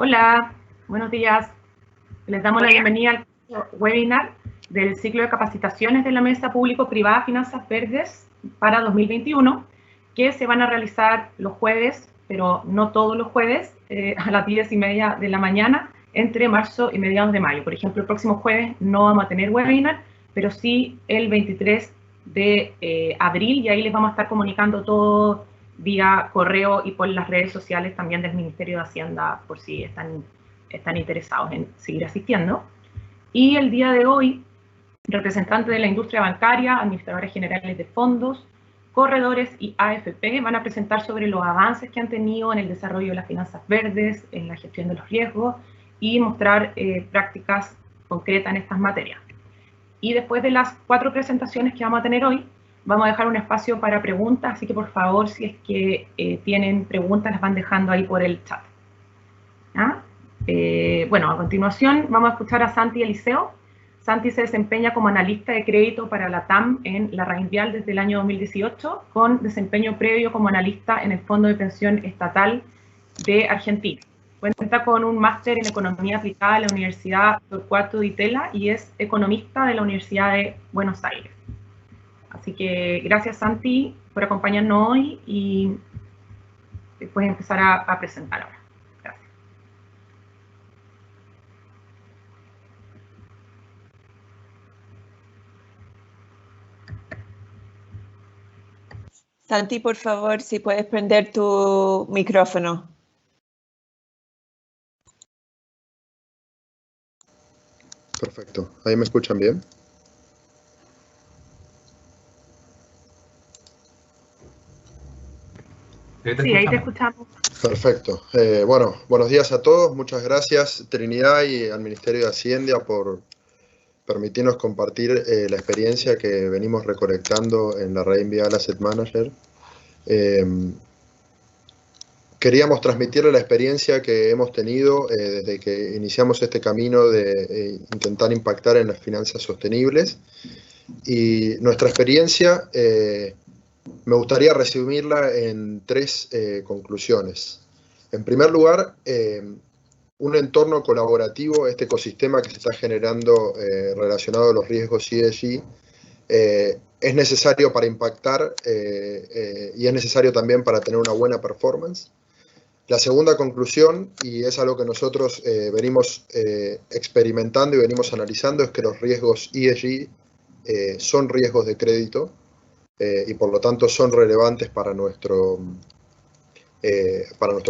Hola, buenos días. Les damos la bienvenida al webinar del ciclo de capacitaciones de la Mesa Público-Privada Finanzas Verdes para 2021, que se van a realizar los jueves, pero no todos los jueves, a las 10:30 de la mañana, entre marzo y mediados de mayo. Por ejemplo, el próximo jueves no vamos a tener webinar, pero sí el 23 de abril, y ahí les vamos a estar comunicando todo vía correo y por las redes sociales también del Ministerio de Hacienda, por si están interesados en seguir asistiendo. Y el día de hoy, representantes de la industria bancaria, administradores generales de fondos, corredores y AFP van a presentar sobre los avances que han tenido en el desarrollo de las finanzas verdes, en la gestión de los riesgos y mostrar prácticas concretas en estas materias. Y después de las 4 presentaciones que vamos a tener hoy, vamos a dejar un espacio para preguntas, así que por favor, si es que tienen preguntas, las van dejando ahí por el chat. ¿Ah? Bueno, a continuación vamos a escuchar a Santi Eliseo. Santi se desempeña como analista de crédito para la TAM en la Reinvial desde el año 2018, con desempeño previo como analista en el Fondo de Pensión Estatal de Argentina. Cuenta con un máster en Economía Aplicada de la Universidad Torcuato Di Tella y es economista de la Universidad de Buenos Aires. Así que gracias, Santi, por acompañarnos hoy y puedes empezar a presentar ahora. Gracias. Santi, por favor, si puedes prender tu micrófono. Perfecto. ¿Ahí me escuchan bien? Sí, ahí te escuchamos. Perfecto. Bueno, buenos días a todos. Muchas gracias, Trinidad, y al Ministerio de Hacienda por permitirnos compartir la experiencia que venimos recolectando en la Reinvial Asset Manager. Queríamos transmitirle la experiencia que hemos tenido desde que iniciamos este camino de intentar impactar en las finanzas sostenibles. Y nuestra experiencia me gustaría resumirla en 3 conclusiones. En primer lugar, un entorno colaborativo, este ecosistema que se está generando relacionado a los riesgos ESG, es necesario para impactar y es necesario también para tener una buena performance. La segunda conclusión, y es algo que nosotros venimos experimentando y venimos analizando, es que los riesgos ESG son riesgos de crédito y por lo tanto son relevantes para nuestro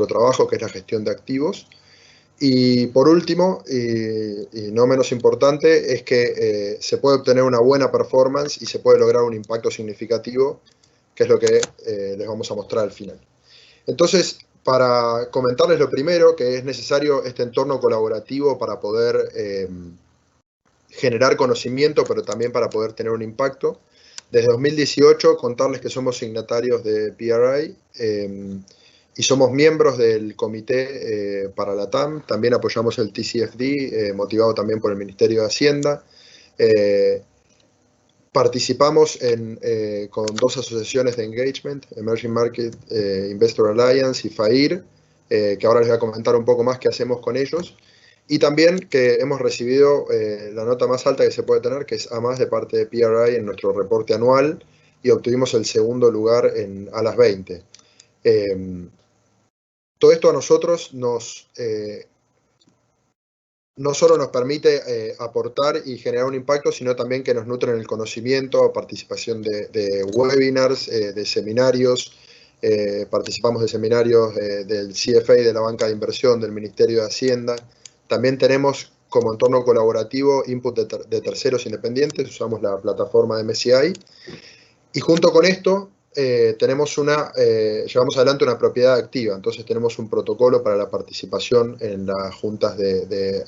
trabajo, que es la gestión de activos. Y por último, y no menos importante, es que se puede obtener una buena performance y se puede lograr un impacto significativo, que es lo que les vamos a mostrar al final. Entonces, para comentarles lo primero, que es necesario este entorno colaborativo para poder generar conocimiento, pero también para poder tener un impacto. Desde 2018, contarles que somos signatarios de PRI y somos miembros del comité para la TAM. También apoyamos el TCFD, motivado también por el Ministerio de Hacienda. Participamos con 2 asociaciones de engagement, Emerging Market Investor Alliance y FAIR, que ahora les voy a comentar un poco más qué hacemos con ellos. Y también que hemos recibido la nota más alta que se puede tener, que es A+, de parte de PRI en nuestro reporte anual, y obtuvimos el 2º lugar a las 20. Todo esto a nosotros no solo nos permite aportar y generar un impacto, sino también que nos nutren el conocimiento, participación de webinars, de seminarios. Participamos de seminarios del CFA, de la Banca de Inversión, del Ministerio de Hacienda. También tenemos como entorno colaborativo input de terceros independientes, usamos la plataforma de MSCI. Y junto con esto llevamos adelante una propiedad activa, entonces tenemos un protocolo para la participación en las juntas de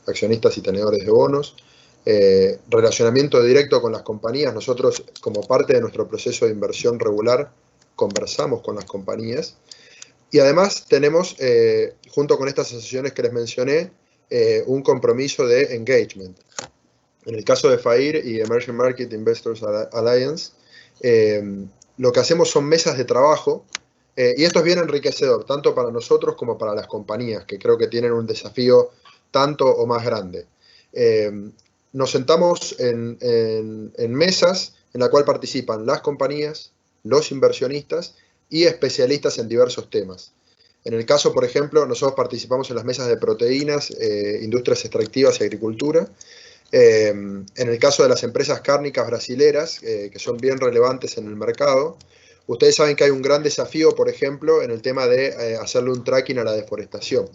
accionistas y tenedores de bonos, relacionamiento directo con las compañías. Nosotros, como parte de nuestro proceso de inversión regular, conversamos con las compañías. Y además tenemos, junto con estas asociaciones que les mencioné, un compromiso de engagement. En el caso de FAIR y Emerging Market Investors Alliance, lo que hacemos son mesas de trabajo Y esto es bien enriquecedor, tanto para nosotros como para las compañías, que creo que tienen un desafío tanto o más grande. Nos sentamos en mesas en la cual participan las compañías, los inversionistas y especialistas en diversos temas. En el caso, por ejemplo, nosotros participamos en las mesas de proteínas, industrias extractivas y agricultura. En el caso de las empresas cárnicas brasileras, que son bien relevantes en el mercado, ustedes saben que hay un gran desafío, por ejemplo, en el tema de hacerle un tracking a la deforestación.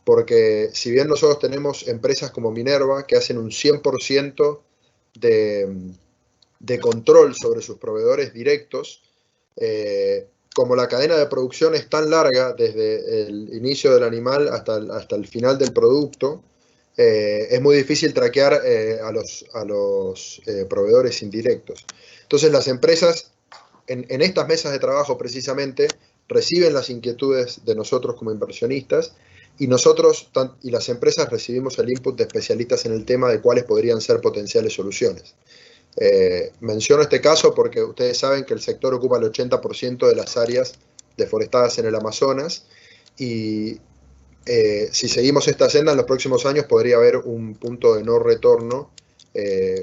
Porque si bien nosotros tenemos empresas como Minerva que hacen un 100% de control sobre sus proveedores directos, como la cadena de producción es tan larga desde el inicio del animal hasta el final del producto, es muy difícil traquear a los proveedores indirectos. Entonces las empresas en estas mesas de trabajo precisamente reciben las inquietudes de nosotros como inversionistas y nosotros y las empresas recibimos el input de especialistas en el tema de cuáles podrían ser potenciales soluciones. Menciono este caso porque ustedes saben que el sector ocupa el 80% de las áreas deforestadas en el Amazonas y si seguimos esta senda en los próximos años podría haber un punto de no retorno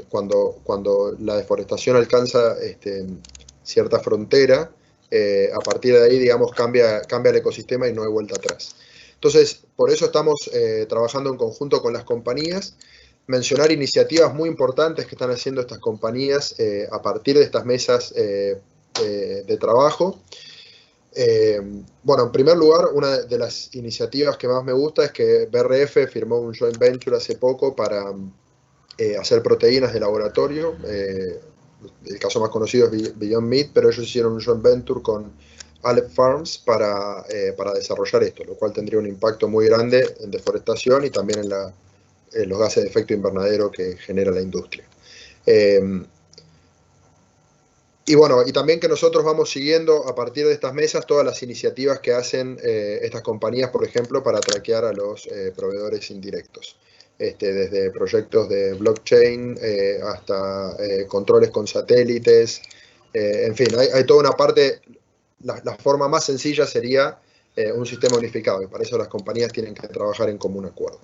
cuando la deforestación alcanza cierta frontera. A partir de ahí, digamos, cambia el ecosistema y no hay vuelta atrás. Entonces, por eso estamos trabajando en conjunto con las compañías. Mencionar iniciativas muy importantes que están haciendo estas compañías a partir de estas mesas de trabajo. Bueno, en primer lugar, una de las iniciativas que más me gusta es que BRF firmó un joint venture hace poco para hacer proteínas de laboratorio. El caso más conocido es Beyond Meat, pero ellos hicieron un joint venture con Aleph Farms para desarrollar esto, lo cual tendría un impacto muy grande en deforestación y también en los gases de efecto invernadero que genera la industria. Y bueno, y también que nosotros vamos siguiendo a partir de estas mesas todas las iniciativas que hacen estas compañías, por ejemplo, para traquear a los proveedores indirectos. Desde proyectos de blockchain hasta controles con satélites. En fin, hay toda una parte, la forma más sencilla sería un sistema unificado y para eso las compañías tienen que trabajar en común acuerdo.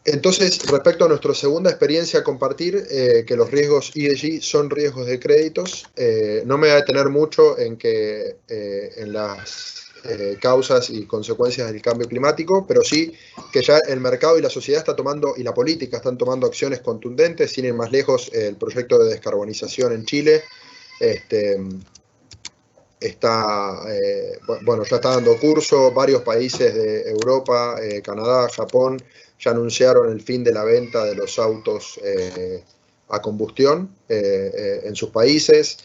Entonces, respecto a nuestra segunda experiencia a compartir, que los riesgos ESG son riesgos de créditos, no me voy a detener mucho en las causas y consecuencias del cambio climático, pero sí que ya el mercado y la sociedad está tomando, y la política están tomando acciones contundentes. Sin ir más lejos, el proyecto de descarbonización en Chile ya está dando curso. Varios países de Europa, Canadá, Japón, ya anunciaron el fin de la venta de los autos a combustión en sus países.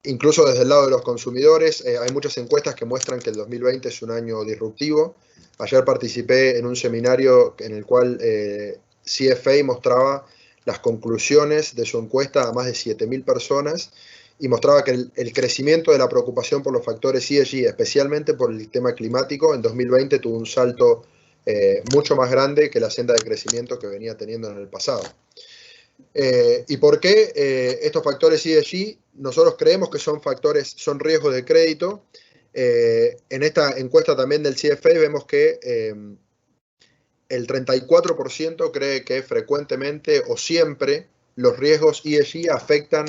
Incluso desde el lado de los consumidores, hay muchas encuestas que muestran que el 2020 es un año disruptivo. Ayer participé en un seminario en el cual CFA mostraba las conclusiones de su encuesta a más de 7.000 personas y mostraba que el crecimiento de la preocupación por los factores ESG, especialmente por el tema climático, en 2020 tuvo un salto mucho más grande que la senda de crecimiento que venía teniendo en el pasado. ¿Y por qué estos factores ESG? Nosotros creemos que son riesgos de crédito. En esta encuesta también del CFA vemos que el 34% cree que frecuentemente o siempre los riesgos ESG afectan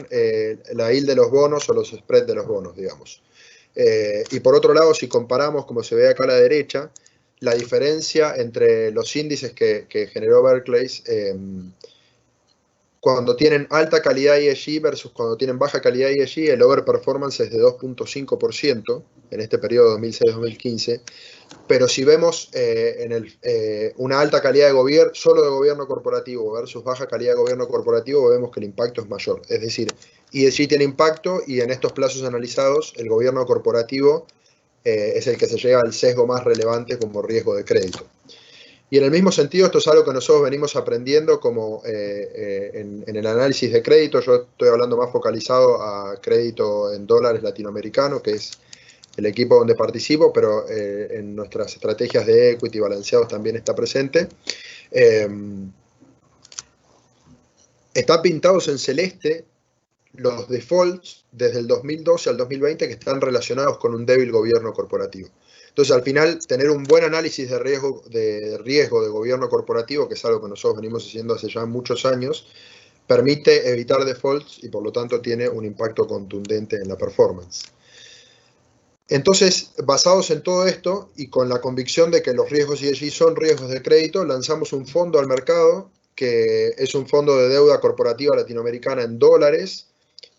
la yield de los bonos o los spreads de los bonos, digamos. Y por otro lado, si comparamos, como se ve acá a la derecha, la diferencia entre los índices que generó Barclays cuando tienen alta calidad ESG versus cuando tienen baja calidad ESG, el overperformance es de 2.5% en este periodo 2006-2015. Pero si vemos una alta calidad de gobierno, solo de gobierno corporativo versus baja calidad de gobierno corporativo, vemos que el impacto es mayor. Es decir, ESG tiene impacto y en estos plazos analizados, el gobierno corporativo es el que se llega al sesgo más relevante como riesgo de crédito. Y en el mismo sentido, esto es algo que nosotros venimos aprendiendo como en el análisis de crédito. Yo estoy hablando más focalizado a crédito en dólares latinoamericano, que es el equipo donde participo, pero en nuestras estrategias de equity balanceados también está presente. Están pintados en celeste los defaults desde el 2012 al 2020 que están relacionados con un débil gobierno corporativo. Entonces, al final, tener un buen análisis de riesgo de gobierno corporativo, que es algo que nosotros venimos haciendo hace ya muchos años, permite evitar defaults y por lo tanto tiene un impacto contundente en la performance. Entonces, basados en todo esto y con la convicción de que los riesgos ESG son riesgos de crédito, lanzamos un fondo al mercado que es un fondo de deuda corporativa latinoamericana en dólares,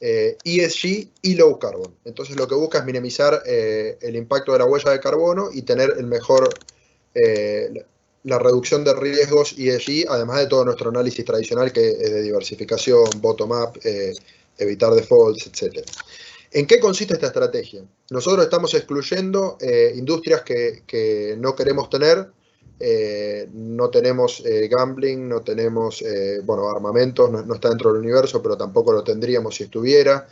ESG y low carbon. Entonces lo que busca es minimizar el impacto de la huella de carbono y tener el mejor, la reducción de riesgos ESG, además de todo nuestro análisis tradicional que es de diversificación, bottom-up, evitar defaults, etc. ¿En qué consiste esta estrategia? Nosotros estamos excluyendo industrias que no queremos tener. No tenemos gambling, no tenemos armamentos, no está dentro del universo, pero tampoco lo tendríamos si estuviera.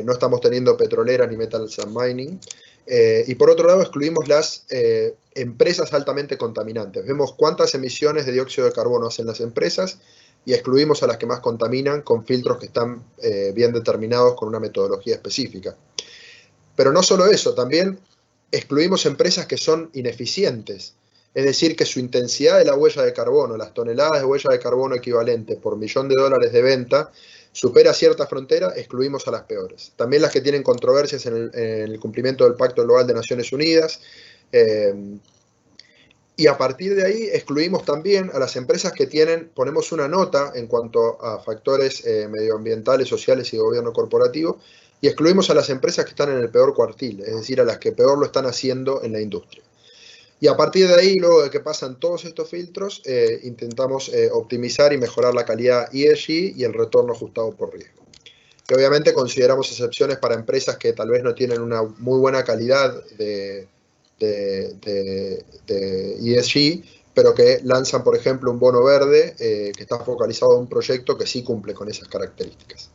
No estamos teniendo petroleras ni metals and mining. Y por otro lado excluimos las empresas altamente contaminantes. Vemos cuántas emisiones de dióxido de carbono hacen las empresas y excluimos a las que más contaminan con filtros que están bien determinados con una metodología específica. Pero no solo eso, también excluimos empresas que son ineficientes. Es decir, que su intensidad de la huella de carbono, las toneladas de huella de carbono equivalente por $1.000.000 de venta, supera cierta frontera, excluimos a las peores. También las que tienen controversias en el cumplimiento del Pacto Global de Naciones Unidas. Y a partir de ahí excluimos también a las empresas que ponemos una nota en cuanto a factores medioambientales, sociales y de gobierno corporativo, y excluimos a las empresas que están en el peor cuartil, es decir, a las que peor lo están haciendo en la industria. Y a partir de ahí, luego de que pasan todos estos filtros, intentamos optimizar y mejorar la calidad ESG y el retorno ajustado por riesgo. Y obviamente consideramos excepciones para empresas que tal vez no tienen una muy buena calidad de ESG, pero que lanzan, por ejemplo, un bono verde que está focalizado en un proyecto que sí cumple con esas características.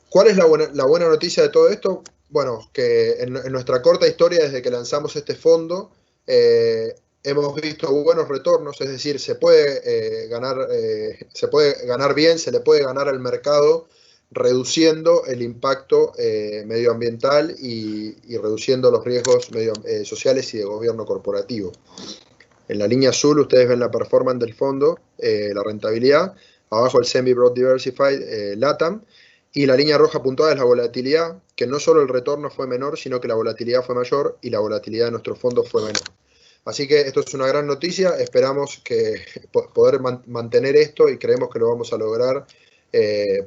¿Cuál es la buena noticia de todo esto? Bueno, que en nuestra corta historia desde que lanzamos este fondo hemos visto buenos retornos, es decir, se puede ganar bien, se le puede ganar al mercado reduciendo el impacto medioambiental y reduciendo los riesgos sociales y de gobierno corporativo. En la línea azul ustedes ven la performance del fondo, la rentabilidad, abajo el Semi-Broad Diversified LATAM, y la línea roja puntuada es la volatilidad, que no solo el retorno fue menor, sino que la volatilidad fue mayor y la volatilidad de nuestro fondo fue menor. Así que esto es una gran noticia, esperamos poder mantener esto y creemos que lo vamos a lograr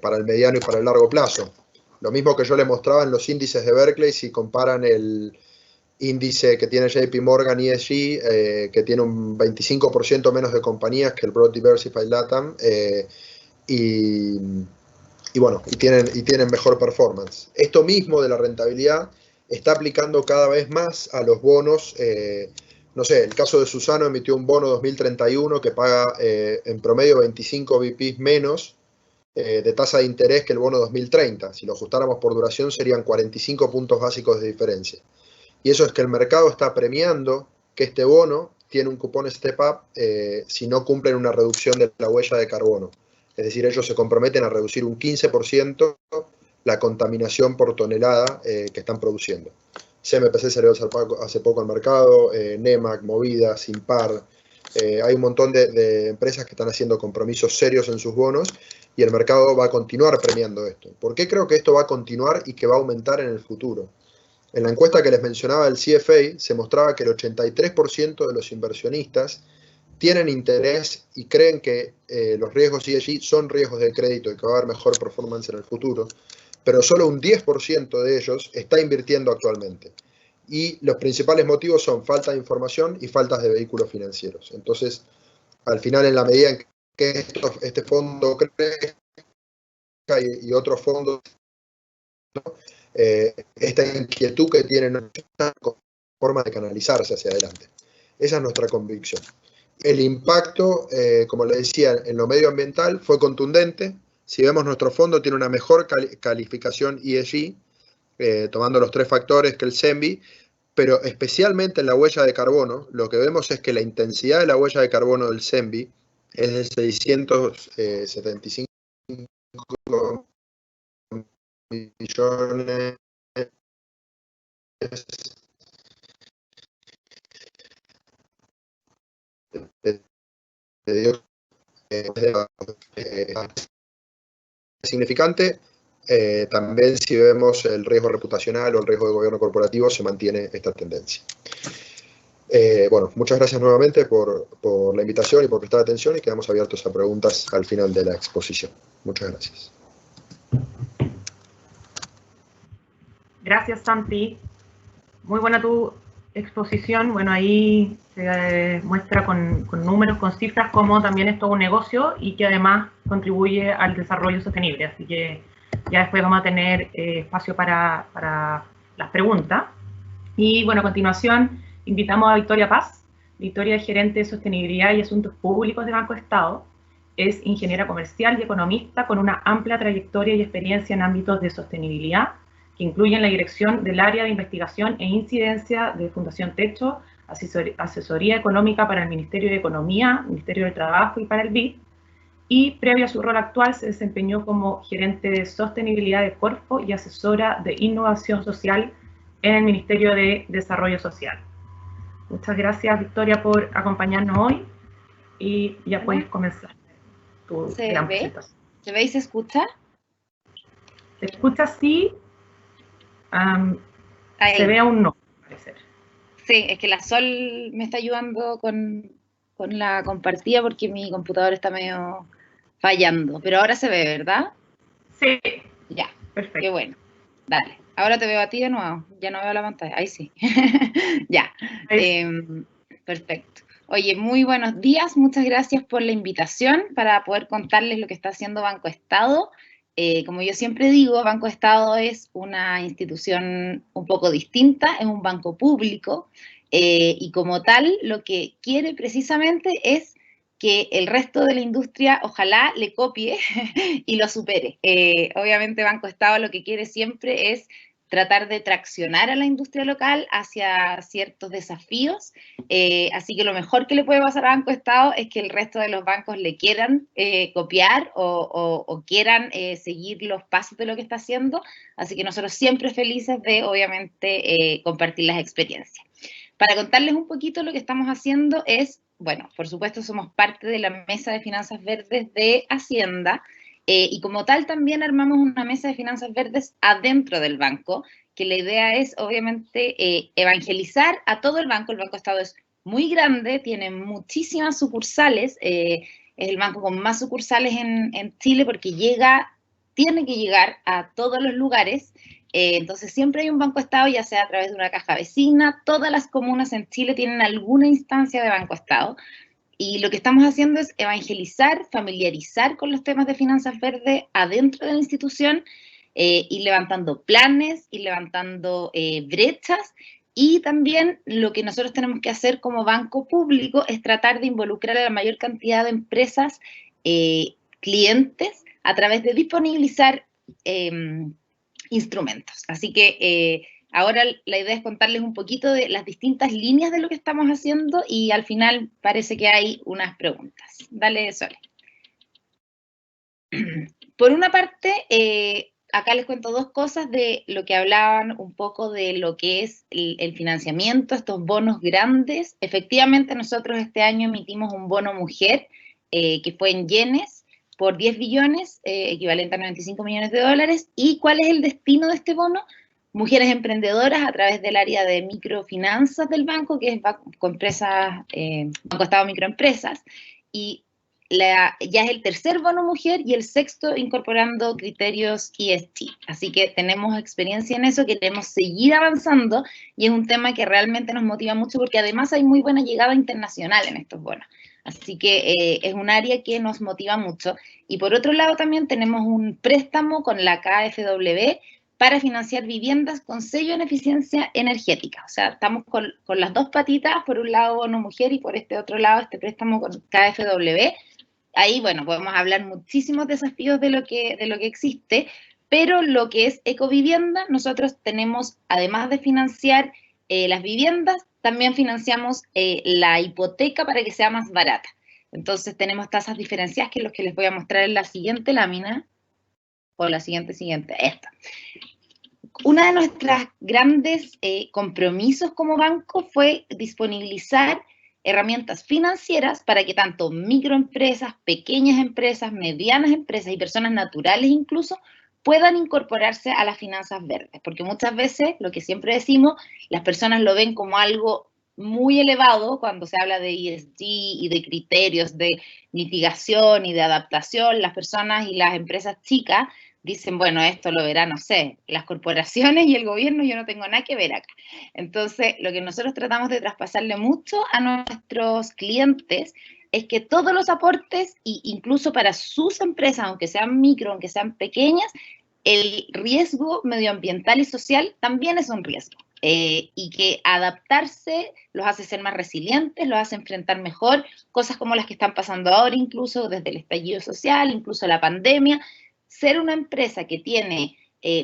para el mediano y para el largo plazo. Lo mismo que yo les mostraba en los índices de Berkeley, si comparan el índice que tiene JP Morgan ESG, que tiene un 25% menos de compañías que el Broad Diversified LATAM, y tienen mejor performance. Esto mismo de la rentabilidad está aplicando cada vez más a los bonos. No sé, el caso de Suzano emitió un bono 2031 que paga en promedio 25 BPs menos de tasa de interés que el bono 2030. Si lo ajustáramos por duración serían 45 puntos básicos de diferencia. Y eso es que el mercado está premiando que este bono tiene un cupón step up si no cumplen una reducción de la huella de carbono. Es decir, ellos se comprometen a reducir un 15% la contaminación por tonelada que están produciendo. CMPC salió hace poco al mercado, NEMAC, Movida, Simpar. Hay un montón de empresas que están haciendo compromisos serios en sus bonos y el mercado va a continuar premiando esto. ¿Por qué creo que esto va a continuar y que va a aumentar en el futuro? En la encuesta que les mencionaba del CFA se mostraba que el 83% de los inversionistas tienen interés y creen que los riesgos ESG son riesgos de crédito y que va a haber mejor performance en el futuro, pero solo un 10% de ellos está invirtiendo actualmente. Y los principales motivos son falta de información y faltas de vehículos financieros. Entonces, al final, en la medida en que este fondo crezca y otros fondos, esta inquietud que tienen forma de canalizarse hacia adelante. Esa es nuestra convicción. El impacto, como les decía, en lo medioambiental fue contundente. Si vemos, nuestro fondo tiene una mejor calificación ESG, tomando los 3 factores que el SEMBI, pero especialmente en la huella de carbono, lo que vemos es que la intensidad de la huella de carbono del SEMBI es de 675 millones significante. También si vemos el riesgo reputacional o el riesgo de gobierno corporativo, se mantiene esta tendencia. Bueno, muchas gracias nuevamente por la invitación y por prestar atención, y quedamos abiertos a preguntas al final de la exposición. Muchas gracias. Gracias, Santi. Muy buena tu exposición. Bueno, ahí se muestra con números, con cifras, cómo también es todo un negocio y que además contribuye al desarrollo sostenible. Así que ya después vamos a tener espacio para las preguntas. Y bueno, a continuación invitamos a Victoria Paz. Victoria es gerente de Sostenibilidad y Asuntos Públicos de Banco Estado. Es ingeniera comercial y economista con una amplia trayectoria y experiencia en ámbitos de sostenibilidad, que incluyen la dirección del área de investigación e incidencia de Fundación Techo, asesoría económica para el Ministerio de Economía, Ministerio del Trabajo y para el BID, y previo a su rol actual se desempeñó como gerente de sostenibilidad de Corfo y asesora de innovación social en el Ministerio de Desarrollo Social. Muchas gracias, Victoria, por acompañarnos hoy, y ya puedes comenzar tu gran presentación. ¿Se ve y se escucha? ¿Se escucha? Sí. Se ve aún no, al parecer. Sí, es que la Sol me está ayudando con la compartida porque mi computador está medio fallando. Pero ahora se ve, ¿verdad? Sí. Ya, perfecto. Qué bueno. Dale, ahora te veo a ti de nuevo. Ya no veo la pantalla. Ahí sí. Ya. Perfecto. Oye, muy buenos días. Muchas gracias por la invitación para poder contarles lo que está haciendo Banco Estado. Como yo siempre digo, Banco Estado es una institución un poco distinta, es un banco público, y como tal lo que quiere precisamente es que el resto de la industria ojalá le copie y lo supere. Obviamente Banco Estado lo que quiere siempre es tratar de traccionar a la industria local hacia ciertos desafíos, así que lo mejor que le puede pasar a Banco Estado es que el resto de los bancos le quieran copiar o quieran seguir los pasos de lo que está haciendo, así que nosotros siempre felices de, obviamente, compartir las experiencias. Para contarles un poquito lo que estamos haciendo es, bueno, por supuesto somos parte de la Mesa de Finanzas Verdes de Hacienda, y como tal también armamos una mesa de finanzas verdes adentro del banco, que la idea es obviamente evangelizar a todo el banco. El Banco Estado es muy grande, tiene muchísimas sucursales, es el banco con más sucursales en Chile porque tiene que llegar a todos los lugares. Entonces siempre hay un Banco Estado, ya sea a través de una caja vecina. Todas las comunas en Chile tienen alguna instancia de Banco Estado. Y lo que estamos haciendo es evangelizar, familiarizar con los temas de finanzas verdes adentro de la institución, y levantando planes, y levantando brechas, y también lo que nosotros tenemos que hacer como banco público es tratar de involucrar a la mayor cantidad de empresas, clientes, a través de disponibilizar instrumentos. Así que ahora la idea es contarles un poquito de las distintas líneas de lo que estamos haciendo y al final parece que hay unas preguntas. Dale, Sole. Por una parte, acá les cuento dos cosas de lo que hablaban un poco de lo que es el financiamiento, estos bonos grandes. Efectivamente, nosotros este año emitimos un bono mujer que fue en yenes por 10 billones, equivalente a 95 millones de dólares. ¿Y cuál es el destino de este bono? Mujeres emprendedoras a través del área de microfinanzas del banco, que es Banco Estado Microempresas, y ya es el tercer bono mujer y el sexto incorporando criterios ESG. Así que tenemos experiencia en eso, queremos seguir avanzando y es un tema que realmente nos motiva mucho porque además hay muy buena llegada internacional en estos bonos. Así que es un área que nos motiva mucho. Y por otro lado también tenemos un préstamo con la KfW para financiar viviendas con sello en eficiencia energética. O sea, estamos con las dos patitas, por un lado bono mujer y por este otro lado este préstamo con KfW. Ahí, bueno, podemos hablar muchísimos desafíos de lo que existe, pero lo que es ecovivienda, nosotros tenemos, además de financiar las viviendas, también financiamos la hipoteca para que sea más barata. Entonces tenemos tasas diferenciadas, que es lo que les voy a mostrar en la siguiente lámina. o la siguiente, esta. Una de nuestras grandes compromisos como banco fue disponibilizar herramientas financieras para que tanto microempresas, pequeñas empresas, medianas empresas y personas naturales incluso puedan incorporarse a las finanzas verdes, porque muchas veces, lo que siempre decimos, las personas lo ven como algo muy elevado cuando se habla de ESG y de criterios de mitigación y de adaptación. Las personas y las empresas chicas dicen, bueno, esto lo verá, no sé, las corporaciones y el gobierno, yo no tengo nada que ver acá. Entonces, lo que nosotros tratamos de traspasarle mucho a nuestros clientes es que todos los aportes, e incluso para sus empresas, aunque sean micro, aunque sean pequeñas, el riesgo medioambiental y social también es un riesgo. Y que adaptarse los hace ser más resilientes, los hace enfrentar mejor cosas como las que están pasando ahora, incluso desde el estallido social, incluso la pandemia. Ser una empresa que tiene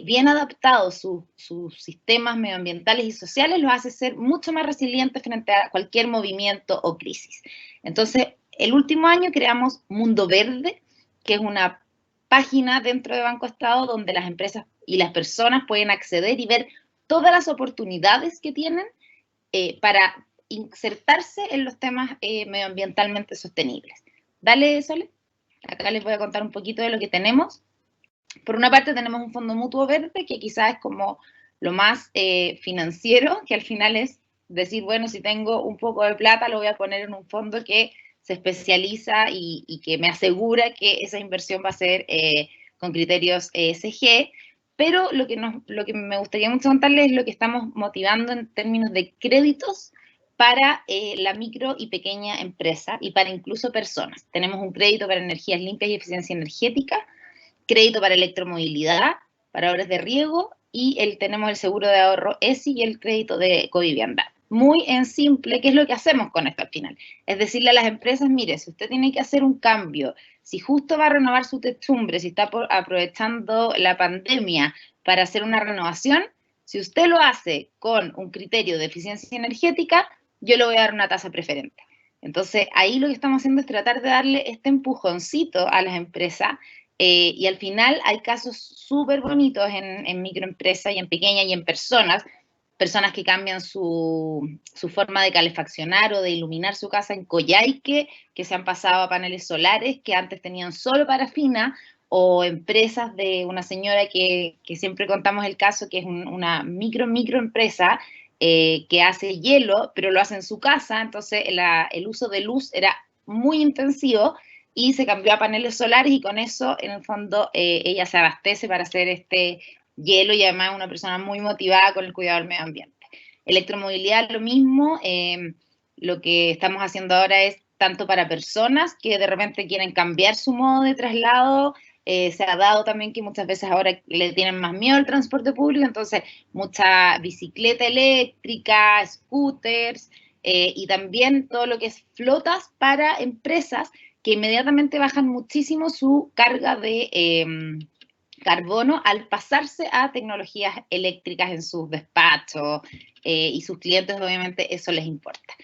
bien adaptados sus sistemas medioambientales y sociales los hace ser mucho más resilientes frente a cualquier movimiento o crisis. Entonces, el último año creamos Mundo Verde, que es una página dentro de Banco Estado donde las empresas y las personas pueden acceder y ver todas las oportunidades que tienen para insertarse en los temas medioambientalmente sostenibles. Dale, Sole. Acá les voy a contar un poquito de lo que tenemos. Por una parte tenemos un fondo mutuo verde, que quizás es como lo más financiero, que al final es decir, bueno, si tengo un poco de plata, lo voy a poner en un fondo que se especializa y que me asegura que esa inversión va a ser con criterios ESG. Pero lo que me gustaría mucho contarles es lo que estamos motivando en términos de créditos para la micro y pequeña empresa y para incluso personas. Tenemos un crédito para energías limpias y eficiencia energética, crédito para electromovilidad, para obras de riego y tenemos el seguro de ahorro ESI y el crédito de covivienda. Muy en simple, ¿qué es lo que hacemos con esto al final? Es decirle a las empresas, mire, si usted tiene que hacer un cambio, si justo va a renovar su techumbre, si está aprovechando la pandemia para hacer una renovación, si usted lo hace con un criterio de eficiencia energética, yo le voy a dar una tasa preferente. Entonces, ahí lo que estamos haciendo es tratar de darle este empujoncito a las empresas y al final hay casos súper bonitos en microempresas y en pequeñas y en personas que cambian su forma de calefaccionar o de iluminar su casa en Coyhaique, que se han pasado a paneles solares que antes tenían solo parafina, o empresas de una señora que siempre contamos el caso, que es una microempresa que hace hielo, pero lo hace en su casa, entonces el uso de luz era muy intensivo y se cambió a paneles solares y con eso, en el fondo, ella se abastece para hacer este hielo y además una persona muy motivada con el cuidado del medio ambiente. Electromovilidad, lo mismo. Lo que estamos haciendo ahora es tanto para personas que de repente quieren cambiar su modo de traslado. Se ha dado también que muchas veces ahora le tienen más miedo al transporte público, entonces mucha bicicleta eléctrica, scooters y también todo lo que es flotas para empresas que inmediatamente bajan muchísimo su carga de carbono al pasarse a tecnologías eléctricas en sus despachos y sus clientes obviamente eso les importa.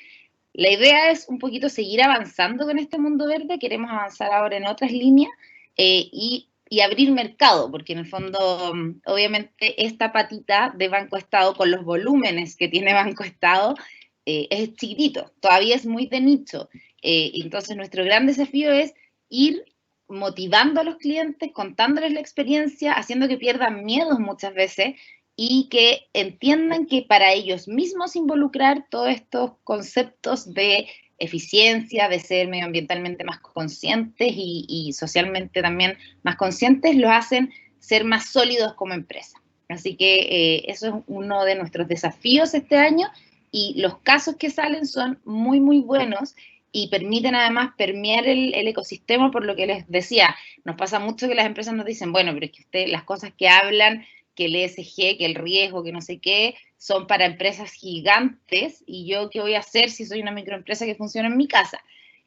La idea es un poquito seguir avanzando con este mundo verde, queremos avanzar ahora en otras líneas y abrir mercado, porque en el fondo obviamente esta patita de Banco Estado con los volúmenes que tiene Banco Estado es chiquitito, todavía es muy de nicho. Entonces nuestro gran desafío es ir motivando a los clientes, contándoles la experiencia, haciendo que pierdan miedos muchas veces y que entiendan que para ellos mismos involucrar todos estos conceptos de eficiencia, de ser medioambientalmente más conscientes y socialmente también más conscientes, los hacen ser más sólidos como empresa. Así que eso es uno de nuestros desafíos este año y los casos que salen son muy, muy buenos y permiten además permear el ecosistema, por lo que les decía, nos pasa mucho que las empresas nos dicen, bueno, pero es que las cosas que hablan, que el ESG, que el riesgo, que no sé qué, son para empresas gigantes, y yo qué voy a hacer si soy una microempresa que funciona en mi casa.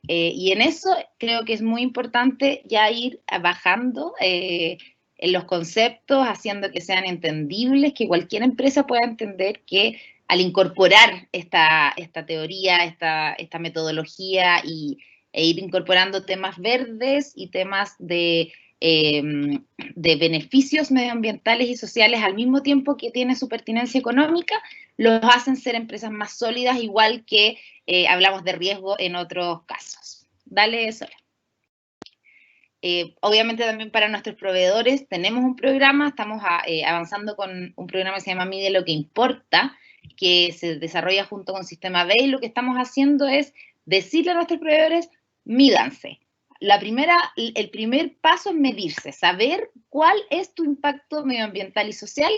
Y en eso creo que es muy importante ya ir bajando en los conceptos, haciendo que sean entendibles, que cualquier empresa pueda entender que al incorporar esta teoría, esta metodología e ir incorporando temas verdes y temas de de beneficios medioambientales y sociales al mismo tiempo que tiene su pertinencia económica, los hacen ser empresas más sólidas, igual que hablamos de riesgo en otros casos. Dale, Sola. Obviamente también para nuestros proveedores tenemos un programa, estamos avanzando con un programa que se llama Mide lo que importa, que se desarrolla junto con Sistema B, y lo que estamos haciendo es decirle a nuestros proveedores, mídanse. El primer paso es medirse, saber cuál es tu impacto medioambiental y social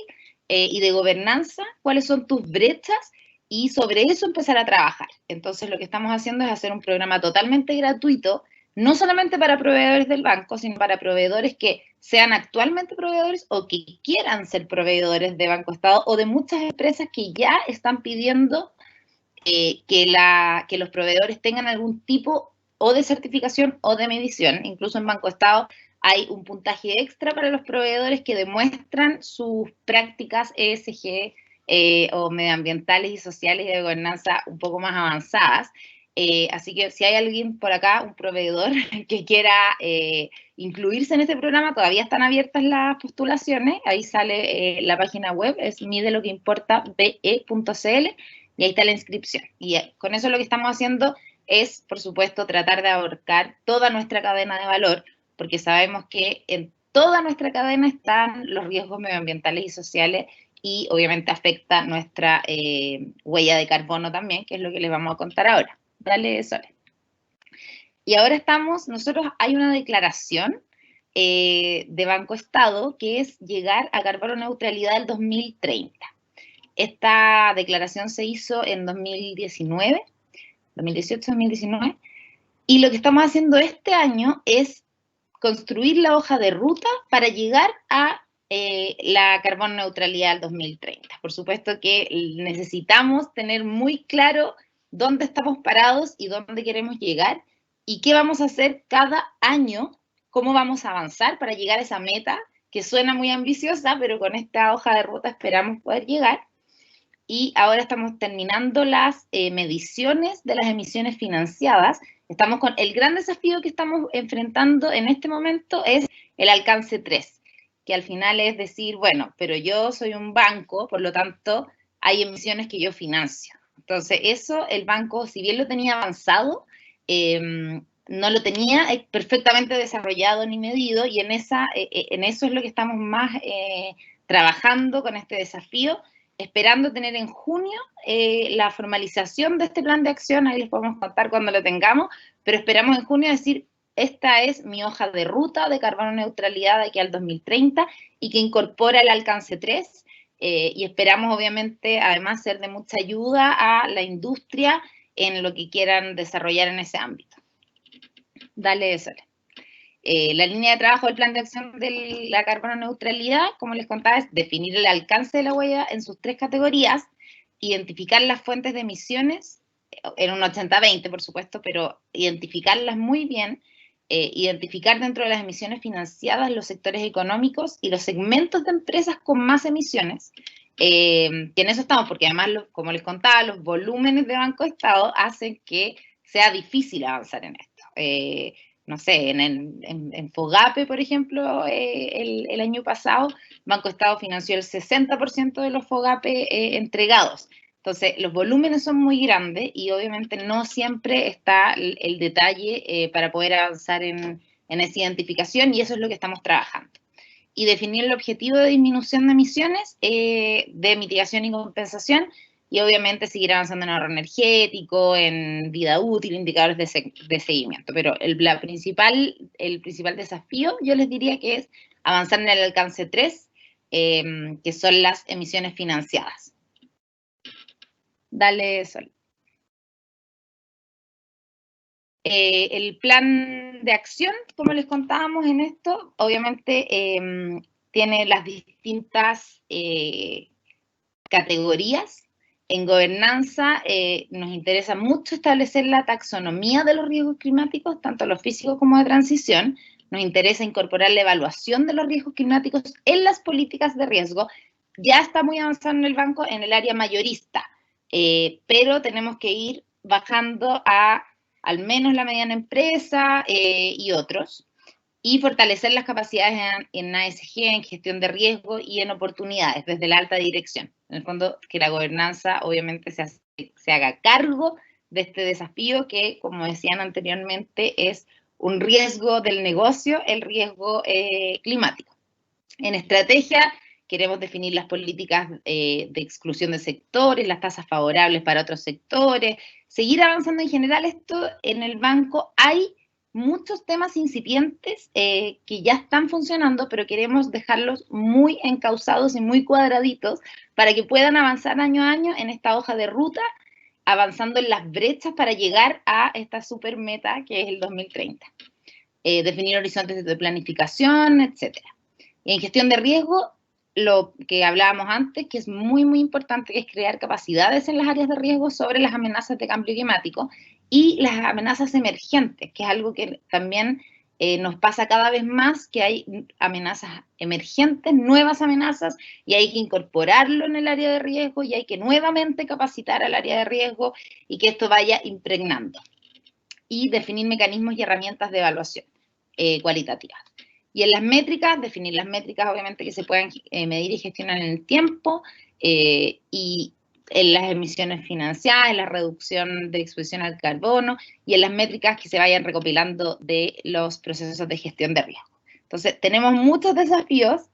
y de gobernanza, cuáles son tus brechas, y sobre eso empezar a trabajar. Entonces lo que estamos haciendo es hacer un programa totalmente gratuito, no solamente para proveedores del banco, sino para proveedores que sean actualmente proveedores o que quieran ser proveedores de Banco Estado, o de muchas empresas que ya están pidiendo que los proveedores tengan algún tipo o de certificación o de medición. Incluso en Banco Estado hay un puntaje extra para los proveedores que demuestran sus prácticas ESG o medioambientales y sociales y de gobernanza un poco más avanzadas. Así que si hay alguien por acá, un proveedor que quiera incluirse en este programa, todavía están abiertas las postulaciones. Ahí sale la página web, es mideloqueimportabe.cl, y ahí está la inscripción. Y con eso lo que estamos haciendo es, por supuesto, tratar de abarcar toda nuestra cadena de valor, porque sabemos que en toda nuestra cadena están los riesgos medioambientales y sociales, y obviamente afecta nuestra huella de carbono también, que es lo que les vamos a contar ahora. Dale, Sole. Y ahora hay una declaración de Banco Estado que es llegar a carbono neutralidad del 2030. Esta declaración se hizo en 2018-2019, y lo que estamos haciendo este año es construir la hoja de ruta para llegar a la carbono neutralidad del 2030. Por supuesto que necesitamos tener muy claro dónde estamos parados y dónde queremos llegar, y qué vamos a hacer cada año, cómo vamos a avanzar para llegar a esa meta, que suena muy ambiciosa, pero con esta hoja de ruta esperamos poder llegar. Y ahora estamos terminando las mediciones de las emisiones financiadas. Estamos con el gran desafío que estamos enfrentando en este momento, es el alcance 3, que al final es decir, bueno, pero yo soy un banco, por lo tanto hay emisiones que yo financio. Entonces eso el banco, si bien lo tenía avanzado, no lo tenía perfectamente desarrollado ni medido, y en eso es lo que estamos más trabajando con este desafío, esperando tener en junio la formalización de este plan de acción. Ahí les podemos contar cuando lo tengamos, pero esperamos en junio decir, esta es mi hoja de ruta de carbono neutralidad de aquí al 2030, y que incorpora el alcance 3, y esperamos obviamente además ser de mucha ayuda a la industria en lo que quieran desarrollar en ese ámbito. Dale, Sole. La línea de trabajo del plan de acción de la carbono neutralidad, como les contaba, es definir el alcance de la huella en sus 3 categorías, identificar las fuentes de emisiones, en un 80-20 por supuesto, pero identificarlas muy bien, identificar dentro de las emisiones financiadas los sectores económicos y los segmentos de empresas con más emisiones, que en eso estamos, porque además, como les contaba, los volúmenes de Banco Estado hacen que sea difícil avanzar en esto. No sé, en FOGAPE, por ejemplo, el año pasado, Banco Estado financió el 60% de los FOGAPE entregados. Entonces, los volúmenes son muy grandes y obviamente no siempre está el detalle para poder avanzar en esa identificación, y eso es lo que estamos trabajando. Y definir el objetivo de disminución de emisiones, de mitigación y compensación, y obviamente seguir avanzando en ahorro energético, en vida útil, indicadores de seguimiento. Pero el principal desafío, yo les diría que es avanzar en el alcance 3, que son las emisiones financiadas. Dale, Sol. El plan de acción, como les contábamos en esto, obviamente tiene las distintas categorías. En gobernanza nos interesa mucho establecer la taxonomía de los riesgos climáticos, tanto los físicos como de transición. Nos interesa incorporar la evaluación de los riesgos climáticos en las políticas de riesgo. Ya está muy avanzado en el banco en el área mayorista, pero tenemos que ir bajando a al menos la mediana empresa y otros. y fortalecer las capacidades en ASG, en gestión de riesgo y en oportunidades desde la alta dirección. En el fondo, que la gobernanza obviamente se haga cargo de este desafío que, como decían anteriormente, es un riesgo del negocio, el riesgo climático. En estrategia, queremos definir las políticas de exclusión de sectores, las tasas favorables para otros sectores, seguir avanzando en general. Esto en el banco hay muchos temas incipientes que ya están funcionando, pero queremos dejarlos muy encauzados y muy cuadraditos para que puedan avanzar año a año en esta hoja de ruta, avanzando en las brechas para llegar a esta super meta que es el 2030. Definir horizontes de planificación, etc. Y en gestión de riesgo, lo que hablábamos antes, que es muy, muy importante, que es crear capacidades en las áreas de riesgo sobre las amenazas de cambio climático y las amenazas emergentes, que es algo que también nos pasa cada vez más, que hay amenazas emergentes, nuevas amenazas, y hay que incorporarlo en el área de riesgo, y hay que nuevamente capacitar al área de riesgo, y que esto vaya impregnando. Y definir mecanismos y herramientas de evaluación cualitativas. Y en las métricas, definir las métricas obviamente que se puedan medir y gestionar en el tiempo, y en las emisiones financiadas, en la reducción de exposición al carbono, y en las métricas que se vayan recopilando de los procesos de gestión de riesgo. Entonces, tenemos muchos desafíos,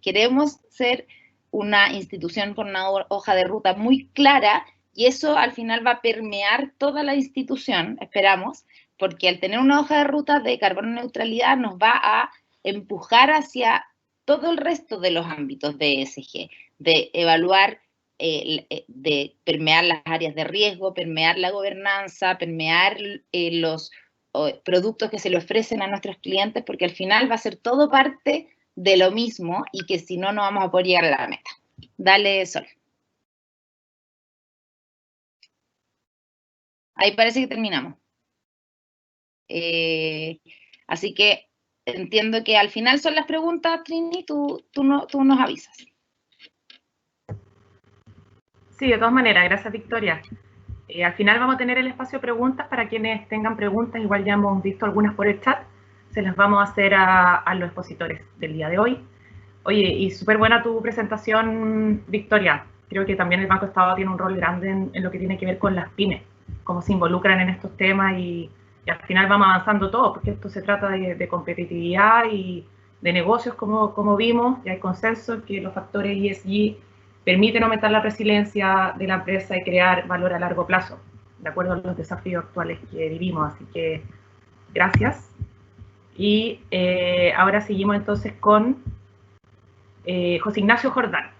queremos ser una institución con una hoja de ruta muy clara, y eso al final va a permear toda la institución, esperamos, porque al tener una hoja de ruta de carbono neutralidad nos va a empujar hacia todo el resto de los ámbitos de ESG, de evaluar, de permear las áreas de riesgo, permear la gobernanza, permear los productos que se le ofrecen a nuestros clientes, porque al final va a ser todo parte de lo mismo y que si no, no vamos a poder llegar a la meta. Dale, Sol. Ahí parece que terminamos. Así que entiendo que al final son las preguntas, Trini, tú nos avisas. Sí, de todas maneras, gracias Victoria. Al final vamos a tener el espacio de preguntas para quienes tengan preguntas, igual ya hemos visto algunas por el chat, se las vamos a hacer a los expositores del día de hoy. Oye, y súper buena tu presentación, Victoria. Creo que también el Banco Estado tiene un rol grande en lo que tiene que ver con las pymes, cómo se involucran en estos temas y al final vamos avanzando todos, porque esto se trata de competitividad y de negocios, como vimos, y hay consenso en que los factores ESG permiten aumentar la resiliencia de la empresa y crear valor a largo plazo, de acuerdo a los desafíos actuales que vivimos. Así que, gracias. Y ahora seguimos entonces con José Ignacio Jordán.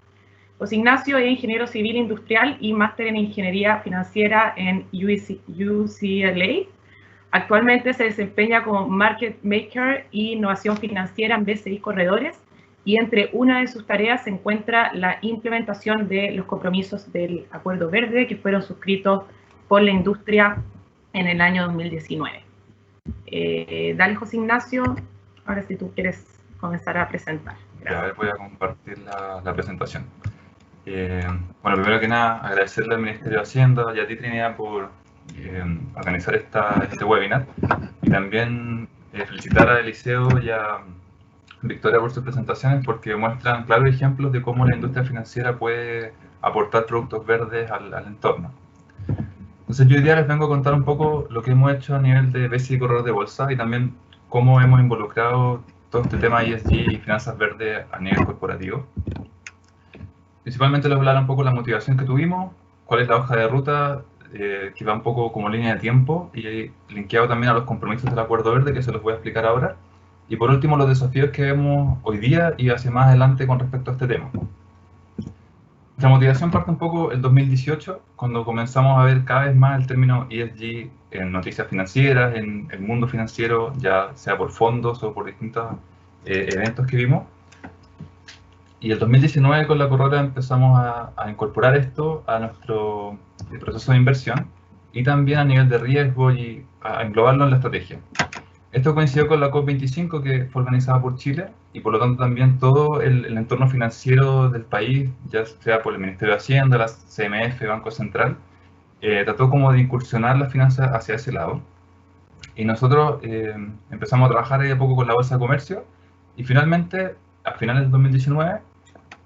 José Ignacio es ingeniero civil industrial y máster en ingeniería financiera en UCLA. Actualmente se desempeña como Market Maker y Innovación Financiera en BCI Corredores, y entre una de sus tareas se encuentra la implementación de los compromisos del Acuerdo Verde que fueron suscritos por la industria en el año 2019. Dale, José Ignacio, ahora si tú quieres comenzar a presentar. Ya, voy a compartir la presentación. Bueno, primero que nada, agradecerle al Ministerio de Hacienda y a ti, Trinidad, por organizar este webinar, y también felicitar a Eliseo y a Victoria por sus presentaciones, porque muestran claros ejemplos de cómo la industria financiera puede aportar productos verdes al entorno. Entonces yo hoy día les vengo a contar un poco lo que hemos hecho a nivel de BCI Corredor de Bolsa y también cómo hemos involucrado todo este tema ESG y finanzas verdes a nivel corporativo. Principalmente les voy a hablar un poco de la motivación que tuvimos, cuál es la hoja de ruta, que va un poco como línea de tiempo y linkeado también a los compromisos del Acuerdo Verde, que se los voy a explicar ahora. Y por último, los desafíos que vemos hoy día y hacia más adelante con respecto a este tema. Nuestra motivación parte un poco el 2018, cuando comenzamos a ver cada vez más el término ESG en noticias financieras, en el mundo financiero, ya sea por fondos o por distintos eventos que vimos. Y el 2019 con la Corrora empezamos a incorporar esto a nuestro proceso de inversión y también a nivel de riesgo y a englobarlo en la estrategia. Esto coincidió con la COP25 que fue organizada por Chile y por lo tanto también todo el entorno financiero del país, ya sea por el Ministerio de Hacienda, la CMF, Banco Central, trató como de incursionar las finanzas hacia ese lado. y nosotros empezamos a trabajar ahí de poco con la Bolsa de Comercio, y finalmente, a finales del 2019,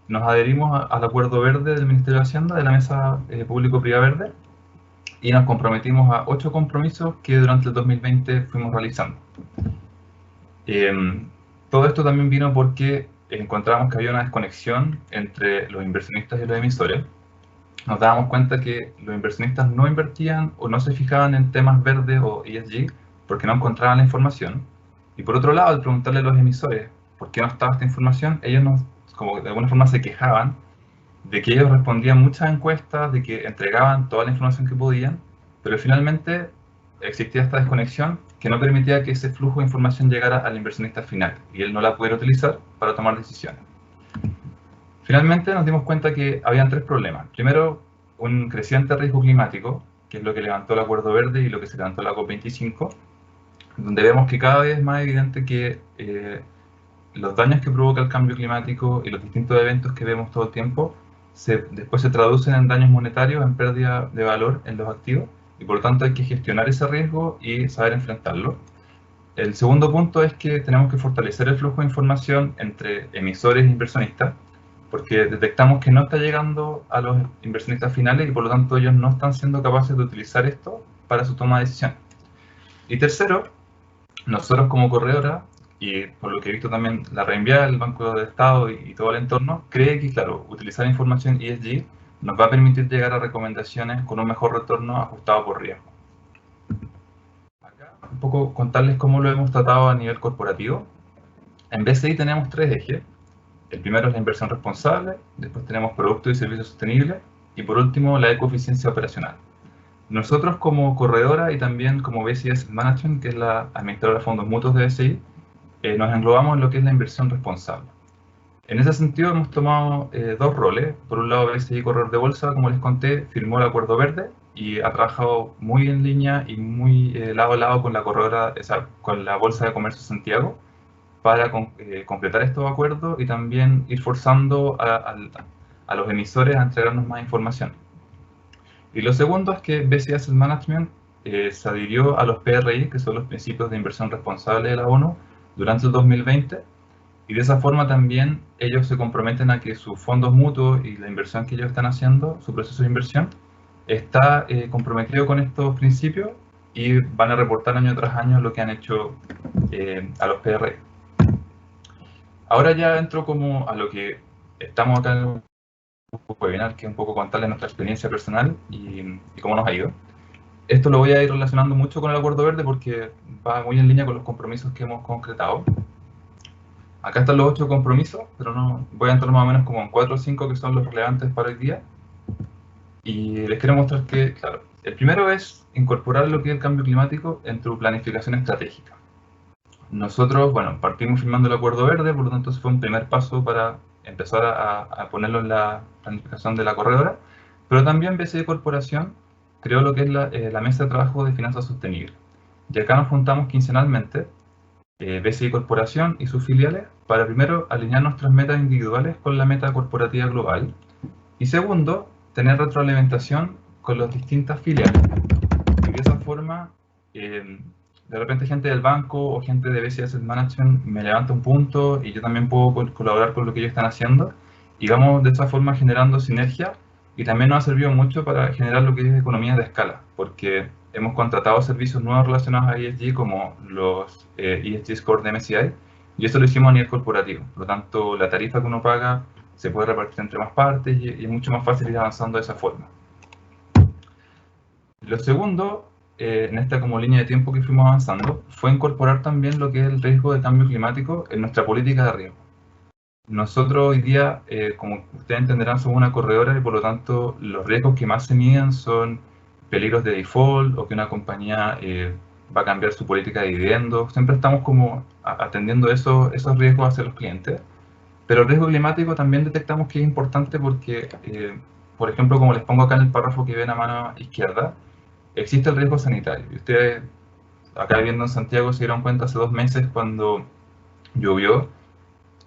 nos adherimos al Acuerdo Verde del Ministerio de Hacienda, de la Mesa Público-Privada Verde, y nos comprometimos a 8 compromisos que durante el 2020 fuimos realizando. Todo esto también vino porque encontramos que había una desconexión entre los inversionistas y los emisores. Nos dábamos cuenta que los inversionistas no invertían o no se fijaban en temas verdes o ESG porque no encontraban la información. Y por otro lado, al preguntarle a los emisores por qué no estaba esta información, ellos como de alguna forma se quejaban de que ellos respondían muchas encuestas, de que entregaban toda la información que podían, pero finalmente existía esta desconexión que no permitía que ese flujo de información llegara al inversionista final y él no la pudiera utilizar para tomar decisiones. Finalmente nos dimos cuenta que habían 3 problemas. Primero, un creciente riesgo climático, que es lo que levantó el Acuerdo Verde y lo que se levantó la COP25, donde vemos que cada vez es más evidente que los daños que provoca el cambio climático y los distintos eventos que vemos todo el tiempo después se traducen en daños monetarios, en pérdida de valor en los activos, y por lo tanto hay que gestionar ese riesgo y saber enfrentarlo. El segundo punto es que tenemos que fortalecer el flujo de información entre emisores e inversionistas, porque detectamos que no está llegando a los inversionistas finales y por lo tanto ellos no están siendo capaces de utilizar esto para su toma de decisiones. Y tercero, nosotros como corredora, y por lo que he visto también la reenviada del Banco de Estado y todo el entorno, cree que, claro, utilizar información ESG nos va a permitir llegar a recomendaciones con un mejor retorno ajustado por riesgo. Acá un poco contarles cómo lo hemos tratado a nivel corporativo. En BCI tenemos 3 ejes. El primero es la inversión responsable, después tenemos productos y servicios sostenibles, y por último la ecoeficiencia operacional. Nosotros como corredora y también como BCI Asset Management, que es la administradora de fondos mutuos de BCI, nos englobamos en lo que es la inversión responsable. En ese sentido hemos tomado 2 roles. Por un lado, BCI Corredor de Bolsa, como les conté, firmó el Acuerdo Verde y ha trabajado muy en línea y muy lado a lado con la corredora, con la Bolsa de Comercio de Santiago, para completar estos acuerdos y también ir forzando a los emisores a entregarnos más información. Y lo segundo es que BCI Asset Management se adhirió a los PRI, que son los Principios de Inversión Responsable de la ONU, durante el 2020, y de esa forma también ellos se comprometen a que sus fondos mutuos y la inversión que ellos están haciendo, su proceso de inversión, está comprometido con estos principios y van a reportar año tras año lo que han hecho a los PRI. Ahora ya entro como a lo que estamos acá en el webinar, que es un poco contarles nuestra experiencia personal y cómo nos ha ido. Esto lo voy a ir relacionando mucho con el Acuerdo Verde porque va muy en línea con los compromisos que hemos concretado. Acá están los 8 compromisos, pero no voy a entrar más o menos como en 4 o 5 que son los relevantes para hoy día. Y les quiero mostrar que, claro, el primero es incorporar lo que es el cambio climático en tu planificación estratégica. Nosotros, bueno, partimos firmando el Acuerdo Verde, por lo tanto fue un primer paso para empezar a ponerlo en la planificación de la corredora, pero también BCI Corporación creó lo que es la Mesa de Trabajo de Finanzas Sostenibles. Y acá nos juntamos quincenalmente, BCI Corporación y sus filiales, para primero alinear nuestras metas individuales con la meta corporativa global, y segundo, tener retroalimentación con las distintas filiales. Y de esa forma, de repente gente del banco o gente de BCI Asset Management me levanta un punto y yo también puedo colaborar con lo que ellos están haciendo, y vamos de esta forma generando sinergia. Y también nos ha servido mucho para generar lo que es economías de escala, porque hemos contratado servicios nuevos relacionados a ESG como los ESG Score de MSCI, y eso lo hicimos a nivel corporativo. Por lo tanto, la tarifa que uno paga se puede repartir entre más partes y es mucho más fácil ir avanzando de esa forma. Lo segundo, en esta como línea de tiempo que fuimos avanzando, fue incorporar también lo que es el riesgo de cambio climático en nuestra política de riesgo. Nosotros hoy día, como ustedes entenderán, somos una corredora y por lo tanto los riesgos que más se miden son peligros de default o que una compañía va a cambiar su política de dividendos. Siempre estamos como atendiendo esos riesgos hacia los clientes. Pero el riesgo climático también detectamos que es importante porque, por ejemplo, como les pongo acá en el párrafo que ven a mano izquierda, existe el riesgo sanitario. Y ustedes, acá viviendo en Santiago, se dieron cuenta hace 2 meses cuando llovió,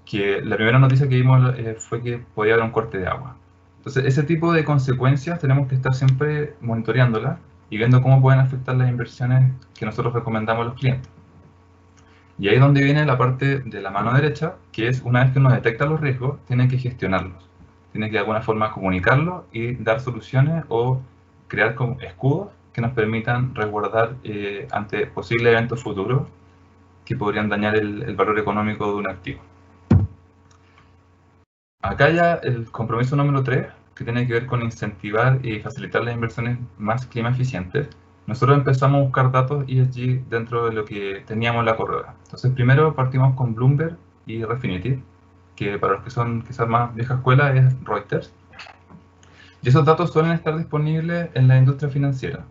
que la primera noticia que vimos fue que podía haber un corte de agua. Entonces, ese tipo de consecuencias tenemos que estar siempre monitoreándolas y viendo cómo pueden afectar las inversiones que nosotros recomendamos a los clientes. Y ahí es donde viene la parte de la mano derecha, que es una vez que uno detecta los riesgos, tiene que gestionarlos. Tiene que de alguna forma comunicarlos y dar soluciones o crear como escudos que nos permitan resguardar ante posibles eventos futuros que podrían dañar el valor económico de un activo. Acá ya el compromiso número 3, que tiene que ver con incentivar y facilitar las inversiones más clima eficientes. Nosotros empezamos a buscar datos ESG dentro de lo que teníamos en la corredora. Entonces primero partimos con Bloomberg y Refinitiv, que para los que son quizás más vieja escuela es Reuters. Y esos datos suelen estar disponibles en la industria financiera.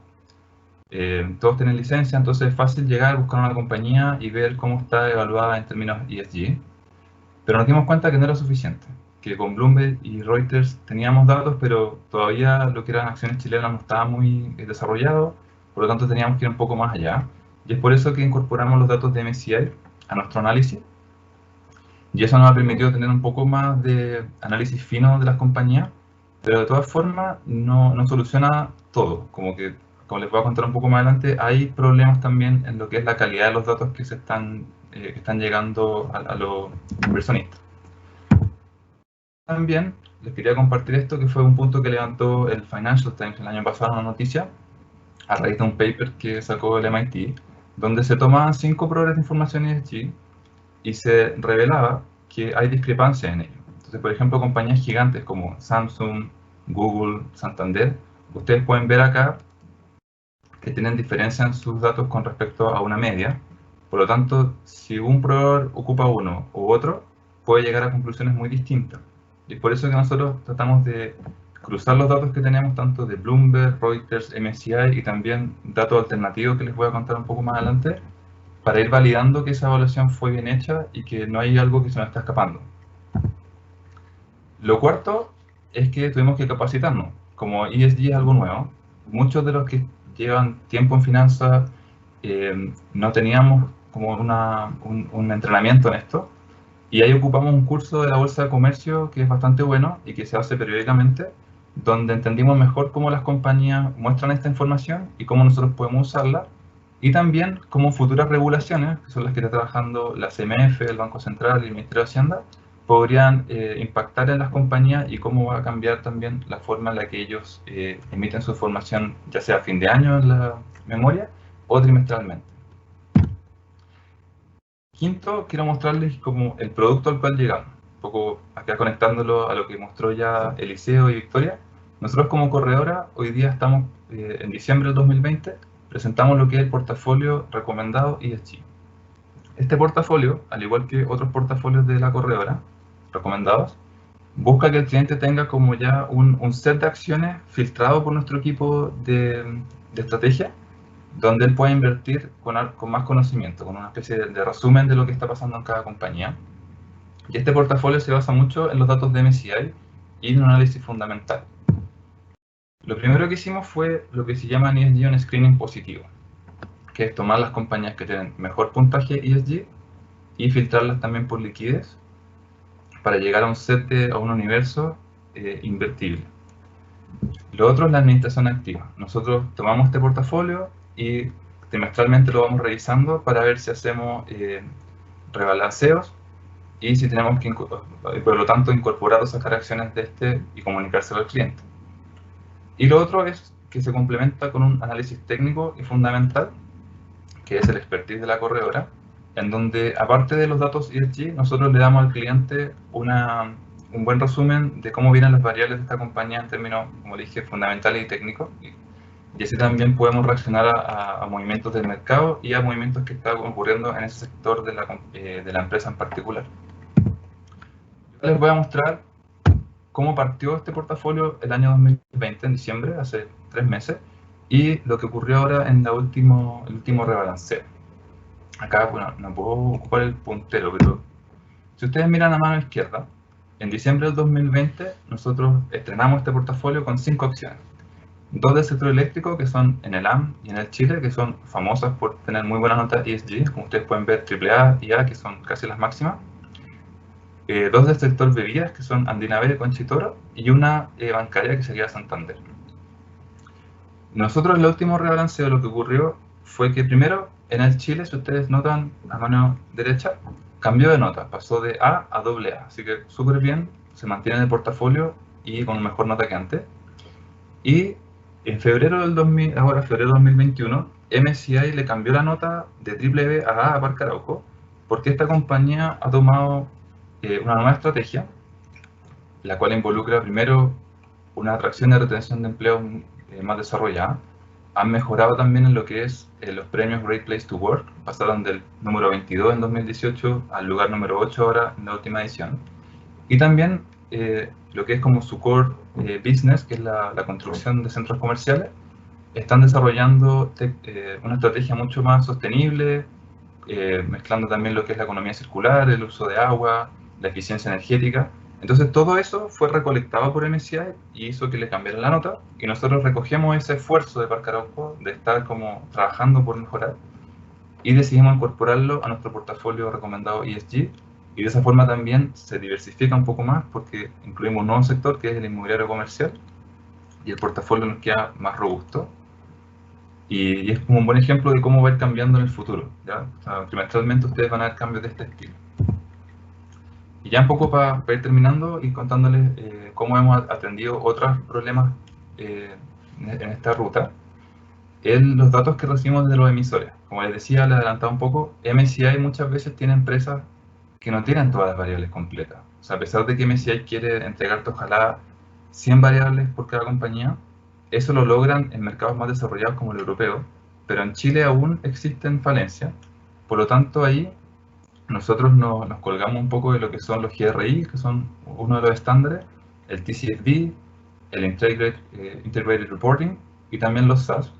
Todos tienen licencia, entonces es fácil llegar, buscar una compañía y ver cómo está evaluada en términos ESG. Pero nos dimos cuenta que no era suficiente, que con Bloomberg y Reuters teníamos datos, pero todavía lo que eran acciones chilenas no estaba muy desarrollado, por lo tanto teníamos que ir un poco más allá. Y es por eso que incorporamos los datos de MSCI a nuestro análisis. Y eso nos ha permitido tener un poco más de análisis fino de las compañías, pero de todas formas no soluciona todo. Como les voy a contar un poco más adelante, hay problemas también en lo que es la calidad de los datos que están llegando a los inversionistas. También les quería compartir esto, que fue un punto que levantó el Financial Times el año pasado en una noticia, a raíz de un paper que sacó el MIT, donde se tomaban 5 proveedores de información ESG y se revelaba que hay discrepancias en ello. Entonces, por ejemplo, compañías gigantes como Samsung, Google, Santander, ustedes pueden ver acá que tienen diferencia en sus datos con respecto a una media. Por lo tanto, si un proveedor ocupa uno u otro, puede llegar a conclusiones muy distintas. Y es por eso que nosotros tratamos de cruzar los datos que tenemos, tanto de Bloomberg, Reuters, MSCI y también datos alternativos que les voy a contar un poco más adelante, para ir validando que esa evaluación fue bien hecha y que no hay algo que se nos está escapando. Lo cuarto es que tuvimos que capacitarnos. Como ESG es algo nuevo, muchos de los que llevan tiempo en finanzas no teníamos como un entrenamiento en esto, y ahí ocupamos un curso de la Bolsa de Comercio que es bastante bueno y que se hace periódicamente, donde entendimos mejor cómo las compañías muestran esta información y cómo nosotros podemos usarla, y también cómo futuras regulaciones, que son las que está trabajando la CMF, el Banco Central y el Ministerio de Hacienda, podrían impactar en las compañías y cómo va a cambiar también la forma en la que ellos emiten su información, ya sea a fin de año en la memoria o trimestralmente. Quinto, quiero mostrarles como el producto al cual llegamos, un poco acá conectándolo a lo que mostró ya Eliseo y Victoria. Nosotros como corredora, hoy día estamos en diciembre del 2020, presentamos lo que es el portafolio recomendado ESG. Este portafolio, al igual que otros portafolios de la corredora recomendados, busca que el cliente tenga como ya un set de acciones filtrado por nuestro equipo de estrategia, donde él puede invertir con más conocimiento, con una especie de resumen de lo que está pasando en cada compañía. Y este portafolio se basa mucho en los datos de MSCI y en un análisis fundamental. Lo primero que hicimos fue lo que se llama en ESG un screening positivo, que es tomar las compañías que tienen mejor puntaje ESG y filtrarlas también por liquidez para llegar a un universo invertible. Lo otro es la administración activa. Nosotros tomamos este portafolio y trimestralmente lo vamos revisando para ver si hacemos rebalanceos y si tenemos que, por lo tanto, incorporar o sacar acciones de este y comunicárselo al cliente. Y lo otro es que se complementa con un análisis técnico y fundamental, que es el expertise de la corredora, en donde, aparte de los datos ESG, nosotros le damos al cliente un buen resumen de cómo vienen las variables de esta compañía en términos, como dije, fundamentales y técnicos. Y así también podemos reaccionar a movimientos del mercado y a movimientos que están ocurriendo en ese sector de la empresa en particular. Yo les voy a mostrar cómo partió este portafolio el año 2020, en diciembre, hace 3 meses, y lo que ocurrió ahora en el último rebalanceo. Acá, bueno, no puedo ocupar el puntero, pero si ustedes miran a mano izquierda, en diciembre del 2020 nosotros estrenamos este portafolio con 5 acciones. 2 del sector eléctrico, que son en el AM y en el Chile, que son famosas por tener muy buenas notas ESG, como ustedes pueden ver, AAA y A, que son casi las máximas. 2 del sector bebidas, que son Andina B, Conchitoro, y una bancaria, que sería Santander. Nosotros el último rebalanceo lo que ocurrió fue que primero en el Chile, si ustedes notan a mano derecha, cambió de nota, pasó de A a AA, así que súper bien, se mantiene en el portafolio y con mejor nota que antes. Y en febrero del 2021, MSCI le cambió la nota de BBB a A Parque Arauco, porque esta compañía ha tomado una nueva estrategia, la cual involucra primero una atracción y retención de empleo más desarrollada. Han mejorado también en lo que es los premios Great Place to Work, pasaron del número 22 en 2018 al lugar número 8 ahora en la última edición. Y también lo que es como su core business, que es la construcción de centros comerciales, están desarrollando una estrategia mucho más sostenible, mezclando también lo que es la economía circular, el uso de agua, la eficiencia energética. Entonces todo eso fue recolectado por MSCI y hizo que le cambiaran la nota, y nosotros recogemos ese esfuerzo de Parque Arauco de estar como trabajando por mejorar y decidimos incorporarlo a nuestro portafolio recomendado ESG, y de esa forma también se diversifica un poco más porque incluimos un nuevo sector que es el inmobiliario comercial y el portafolio nos queda más robusto. Y es como un buen ejemplo de cómo va a ir cambiando en el futuro, ¿ya? O sea, trimestralmente ustedes van a ver cambios de este estilo. Y ya un poco para ir terminando y contándoles cómo hemos atendido otros problemas en esta ruta, los datos que recibimos de los emisores. Como les decía, les adelantaba un poco, MSCI muchas veces tiene empresas que no tienen todas las variables completas. O sea, a pesar de que MSCI quiere entregarte ojalá 100 variables por cada compañía, eso lo logran en mercados más desarrollados como el europeo, pero en Chile aún existen falencias. Por lo tanto, ahí nosotros nos colgamos un poco de lo que son los GRI, que son uno de los estándares, el TCFD, el Integrated Reporting y también los SAS,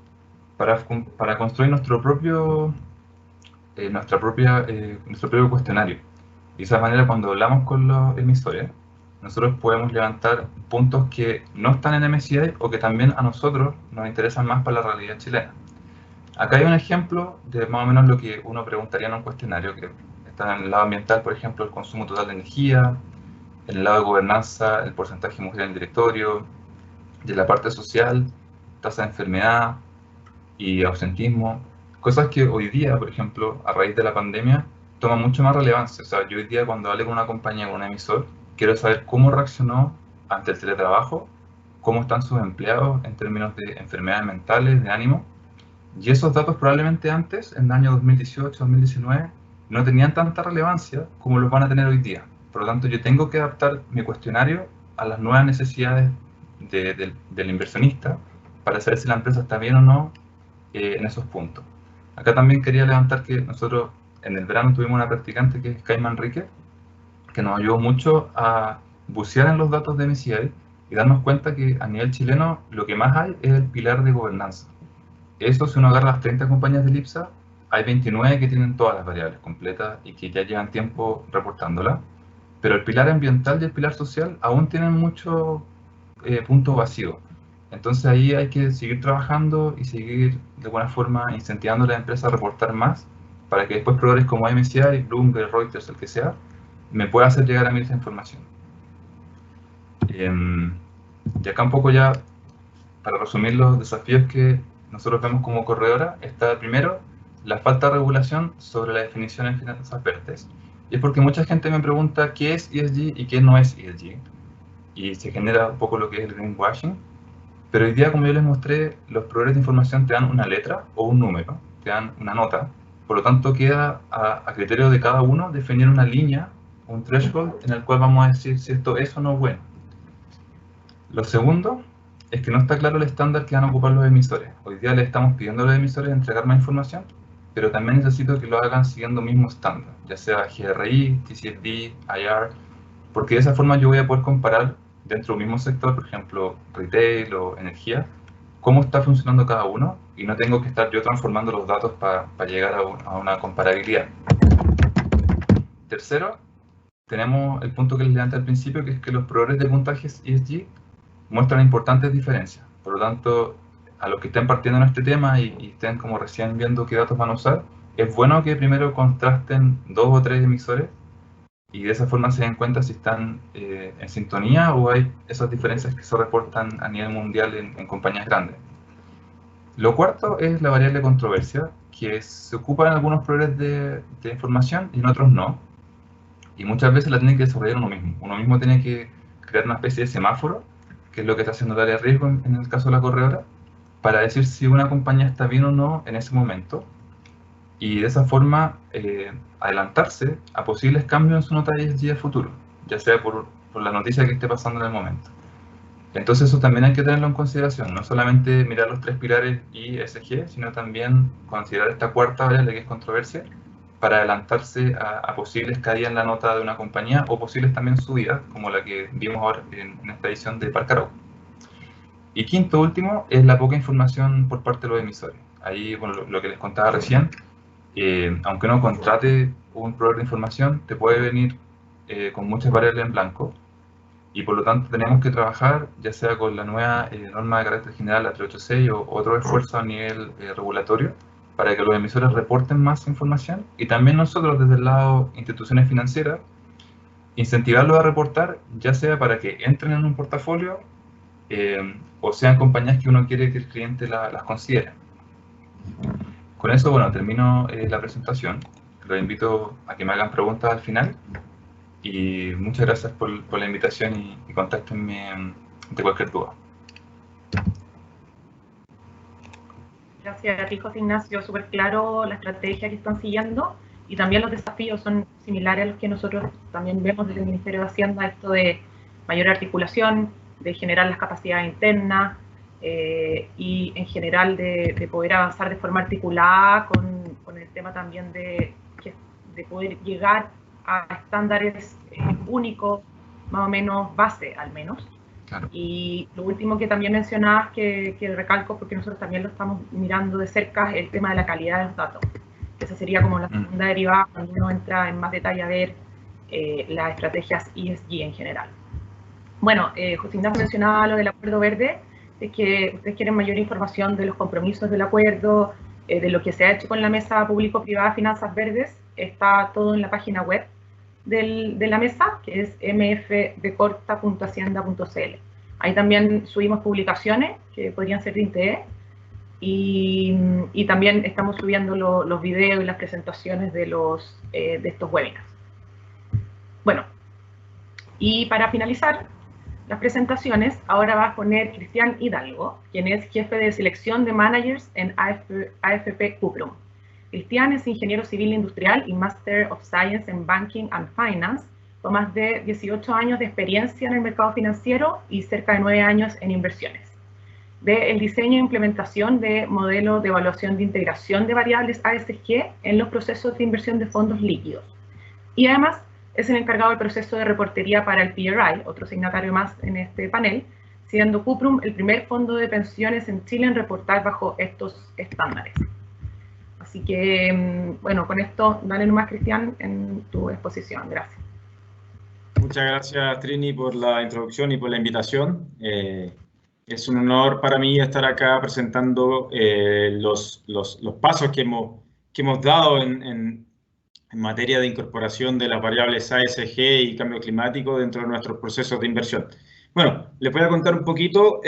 para construir nuestro propio cuestionario. Y de esa manera, cuando hablamos con los emisores, nosotros podemos levantar puntos que no están en MSCI o que también a nosotros nos interesan más para la realidad chilena. Acá hay un ejemplo de más o menos lo que uno preguntaría en un cuestionario, que está en el lado ambiental, por ejemplo, el consumo total de energía, en el lado de gobernanza, el porcentaje de mujeres en el directorio, de la parte social, tasa de enfermedad y ausentismo, cosas que hoy día, por ejemplo, a raíz de la pandemia, toman mucho más relevancia. O sea, yo hoy día cuando hable con una compañía, con un emisor, quiero saber cómo reaccionó ante el teletrabajo, cómo están sus empleados en términos de enfermedades mentales, de ánimo, y esos datos probablemente antes, en el año 2018, 2019, no tenían tanta relevancia como los van a tener hoy día. Por lo tanto, yo tengo que adaptar mi cuestionario a las nuevas necesidades del inversionista para saber si la empresa está bien o no en esos puntos. Acá también quería levantar que nosotros en el verano tuvimos una practicante que es Kai Manrique, que nos ayudó mucho a bucear en los datos de MSCI y darnos cuenta que a nivel chileno lo que más hay es el pilar de gobernanza. Eso, si uno agarra las 30 compañías de IPSA, hay 29 que tienen todas las variables completas y que ya llevan tiempo reportándolas, pero el pilar ambiental y el pilar social aún tienen muchos puntos vacíos. Entonces ahí hay que seguir trabajando y seguir de alguna forma incentivando a la empresa a reportar más para que después proveedores como MSCI, Bloomberg, Reuters, el que sea, me pueda hacer llegar a mí esa información. Y acá un poco ya, para resumir los desafíos que nosotros vemos como corredora, está primero la falta de regulación sobre la definición en finanzas verdes. Y es porque mucha gente me pregunta qué es ESG y qué no es ESG. Y se genera un poco lo que es el greenwashing. Pero hoy día, como yo les mostré, los proveedores de información te dan una letra o un número, te dan una nota. Por lo tanto, queda a criterio de cada uno definir una línea, un threshold, en el cual vamos a decir si esto es o no bueno. Lo segundo es que no está claro el estándar que van a ocupar los emisores. Hoy día le estamos pidiendo a los emisores entregar más información, pero también necesito que lo hagan siguiendo el mismo estándar, ya sea GRI, TCFD, IR, porque de esa forma yo voy a poder comparar dentro del mismo sector, por ejemplo, retail o energía, cómo está funcionando cada uno y no tengo que estar yo transformando los datos para llegar a una comparabilidad. Tercero, tenemos el punto que les levanté al principio, que es que los proveedores de puntajes ESG muestran importantes diferencias. Por lo tanto, a los que estén partiendo en este tema y estén como recién viendo qué datos van a usar, es bueno que primero contrasten 2 o 3 emisores y de esa forma se den cuenta si están en sintonía o hay esas diferencias que se reportan a nivel mundial en compañías grandes. Lo cuarto es la variable controversia, que se ocupa en algunos proveedores de información y en otros no. Y muchas veces la tiene que desarrollar uno mismo. Uno mismo tiene que crear una especie de semáforo, que es lo que está haciendo el área de riesgo en el caso de la corredora, para decir si una compañía está bien o no en ese momento. Y de esa forma adelantarse a posibles cambios en su nota ESG a futuro, ya sea por la noticia que esté pasando en el momento. Entonces eso también hay que tenerlo en consideración, no solamente mirar los 3 pilares y ESG, sino también considerar esta cuarta variable que es controversia, para adelantarse a posibles caídas en la nota de una compañía o posibles también subidas, como la que vimos ahora en esta edición de Park Arauco. Y quinto último es la poca información por parte de los emisores. Ahí, bueno, lo que les contaba recién, aunque uno contrate un proveedor de información, te puede venir con muchas variables en blanco, y por lo tanto tenemos que trabajar ya sea con la nueva norma de carácter general, la 386, o otro esfuerzo a nivel regulatorio, para que los emisores reporten más información, y también nosotros desde el lado instituciones financieras, incentivarlos a reportar, ya sea para que entren en un portafolio, o sean compañías que uno quiere que el cliente las considere. Con eso, bueno, termino la presentación. Los invito a que me hagan preguntas al final. Y muchas gracias por la invitación y contáctenme de cualquier duda. Gracias a ti, José Ignacio. Súper claro la estrategia que están siguiendo, y también los desafíos son similares a los que nosotros también vemos desde el Ministerio de Hacienda, esto de mayor articulación, de generar las capacidades internas y en general de poder avanzar de forma articulada con el tema también de poder llegar a estándares únicos, más o menos base al menos. Claro. Y lo último que también mencionabas, que recalco porque nosotros también lo estamos mirando de cerca, es el tema de la calidad de los datos. Esa sería como la segunda derivada cuando uno entra en más detalle a ver las estrategias ESG en general. Bueno, José Ignacio mencionaba lo del acuerdo verde, de que ustedes quieren mayor información de los compromisos del acuerdo, de lo que se ha hecho con la mesa público-privada Finanzas Verdes. Está todo en la página web de la mesa, que es mfdecorta.hacienda.cl. Ahí también subimos publicaciones que podrían ser de interés, y también estamos subiendo los videos y las presentaciones de estos webinars. Bueno, y para finalizar las presentaciones, ahora va a poner Cristian Hidalgo, quien es jefe de selección de managers en AFP Cuprum. Cristian es ingeniero civil industrial y Master of Science en Banking and Finance, con más de 18 años de experiencia en el mercado financiero y cerca de 9 años en inversiones. Ve el diseño e implementación de modelos de evaluación de integración de variables ASG en los procesos de inversión de fondos líquidos. Y además es el encargado del proceso de reportería para el PRI, otro signatario más en este panel, siendo Cuprum el primer fondo de pensiones en Chile en reportar bajo estos estándares. Así que, bueno, con esto, dale nomás, Cristian, en tu exposición. Gracias. Muchas gracias, Trini, por la introducción y por la invitación. Es un honor para mí estar acá presentando los pasos que hemos dado en materia de incorporación de las variables ASG y cambio climático dentro de nuestros procesos de inversión. Bueno, les voy a contar un poquito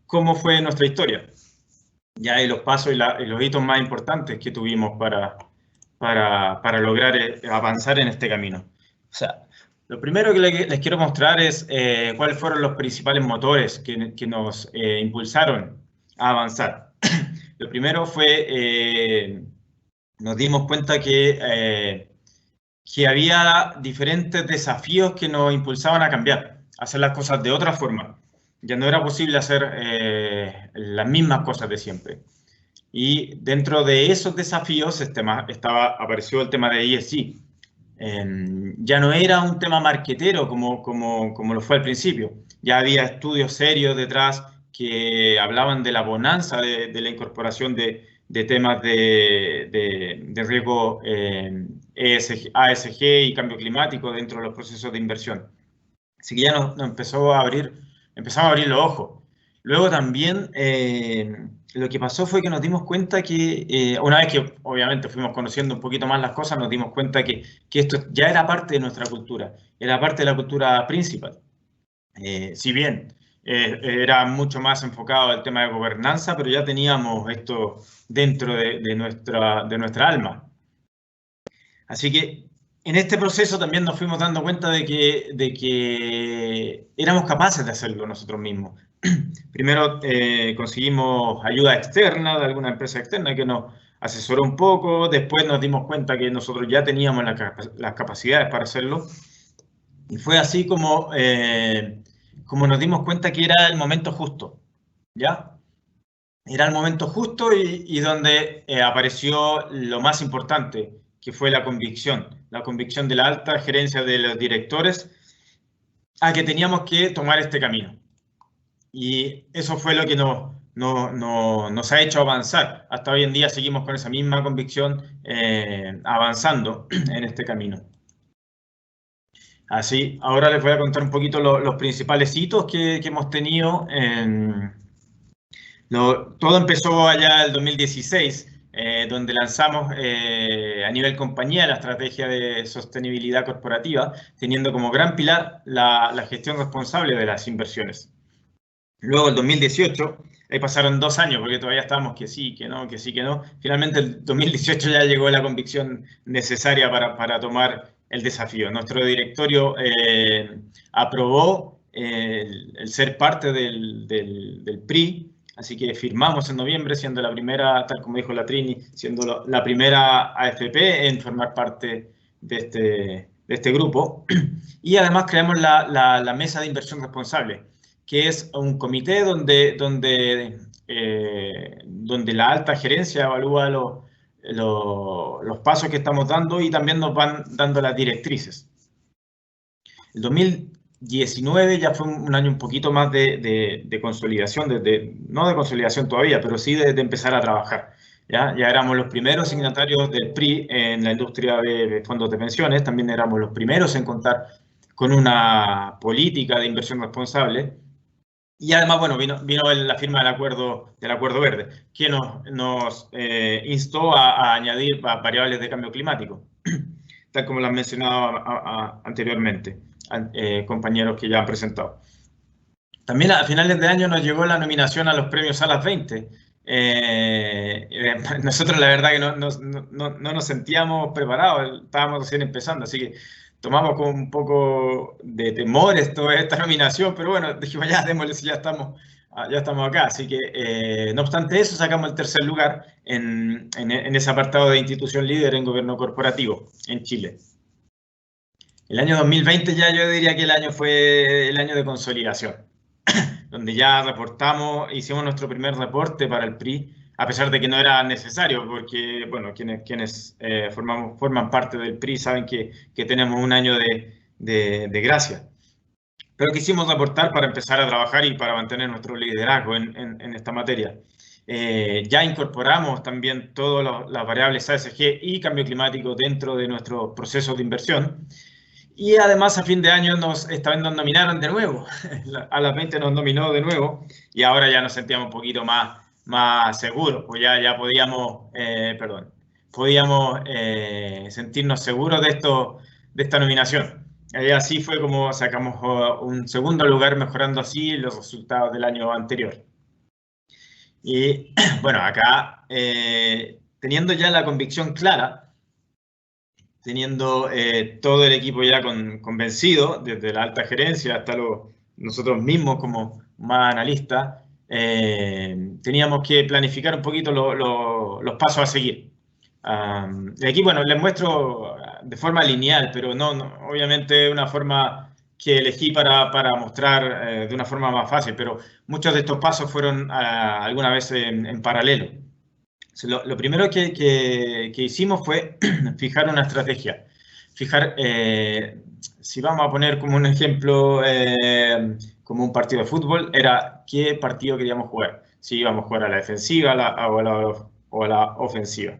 cómo fue nuestra historia. Ya hay los pasos y los hitos más importantes que tuvimos para lograr avanzar en este camino. O sea, lo primero que les quiero mostrar es cuáles fueron los principales motores que nos impulsaron a avanzar. Lo primero fue, nos dimos cuenta que había diferentes desafíos que nos impulsaban a cambiar, a hacer las cosas de otra forma. Ya no era posible hacer las mismas cosas de siempre. Y dentro de esos desafíos apareció el tema de ESG. Ya no era un tema marquetero como lo fue al principio. Ya había estudios serios detrás que hablaban de la bonanza de la incorporación de temas de riesgo ASG y cambio climático dentro de los procesos de inversión. Así que ya nos empezamos a abrir los ojos. Luego también lo que pasó fue que nos dimos cuenta que, una vez que obviamente fuimos conociendo un poquito más las cosas, nos dimos cuenta que esto ya era parte de nuestra cultura, era parte de la cultura principal. Si bien era mucho más enfocado al tema de gobernanza, pero ya teníamos esto dentro de nuestra alma. Así que en este proceso también nos fuimos dando cuenta de que éramos capaces de hacerlo nosotros mismos. Primero conseguimos ayuda externa de alguna empresa externa que nos asesoró un poco, después nos dimos cuenta que nosotros ya teníamos las capacidades para hacerlo, y fue así como nos dimos cuenta que era el momento justo, ¿ya? Era el momento justo y donde apareció lo más importante, que fue la convicción de la alta gerencia de los directores a que teníamos que tomar este camino. Y eso fue lo que nos ha hecho avanzar. Hasta hoy en día seguimos con esa misma convicción avanzando en este camino. Así, ahora les voy a contar un poquito los principales hitos que hemos tenido. Todo empezó allá en el 2016, donde lanzamos a nivel compañía la estrategia de sostenibilidad corporativa, teniendo como gran pilar la gestión responsable de las inversiones. Luego, el 2018, ahí pasaron 2 años, porque todavía estábamos que sí, que no, que sí, que no. Finalmente, el 2018 ya llegó la convicción necesaria para tomar el desafío. Nuestro directorio aprobó el ser parte del PRI, así que firmamos en noviembre, siendo la primera, tal como dijo la Trini, siendo la primera AFP en formar parte de este grupo. Y además creamos la Mesa de Inversión Responsable, que es un comité donde la alta gerencia evalúa los pasos que estamos dando y también nos van dando las directrices. El 2019 ya fue un año un poquito más de consolidación, no de consolidación todavía, pero sí de empezar a trabajar. Ya éramos los primeros signatarios del PRI en la industria de fondos de pensiones, también éramos los primeros en contar con una política de inversión responsable. Y además, bueno, vino la firma del acuerdo verde, que nos instó a añadir variables de cambio climático, tal como lo han mencionado anteriormente, compañeros que ya han presentado. También a finales de año nos llegó la nominación a los premios Salas 20. Nosotros la verdad que no nos sentíamos preparados, estábamos recién empezando, así que tomamos con un poco de temor esta nominación, pero bueno, dijimos ya, démosle si ya estamos acá. Así que, no obstante eso, sacamos el tercer lugar en ese apartado de institución líder en gobierno corporativo en Chile. El año 2020 ya yo diría que el año fue el año de consolidación, donde ya hicimos nuestro primer reporte para el PRI, a pesar de que no era necesario, porque, bueno, quienes forman parte del PRI saben que tenemos un año de gracia. Pero quisimos reportar para empezar a trabajar y para mantener nuestro liderazgo en esta materia. Ya incorporamos también todas las variables ASG y cambio climático dentro de nuestro proceso de inversión. Y además a fin de año nos nominaron de nuevo. A las 20 nos nominó de nuevo y ahora ya nos sentíamos un poquito más seguros, pues ya podíamos sentirnos seguros de esta nominación. Y así fue como sacamos un segundo lugar, mejorando así los resultados del año anterior. Y bueno, acá teniendo ya la convicción clara, teniendo todo el equipo ya convencido, desde la alta gerencia hasta nosotros mismos como más analistas, teníamos que planificar un poquito los pasos a seguir. Y aquí, bueno, les muestro de forma lineal, pero no obviamente una forma que elegí para mostrar de una forma más fácil, pero muchos de estos pasos fueron alguna vez en paralelo. Lo primero que hicimos fue fijar una estrategia. Si vamos a poner como un ejemplo, como un partido de fútbol, era qué partido queríamos jugar. Si íbamos a jugar a la defensiva o a la ofensiva.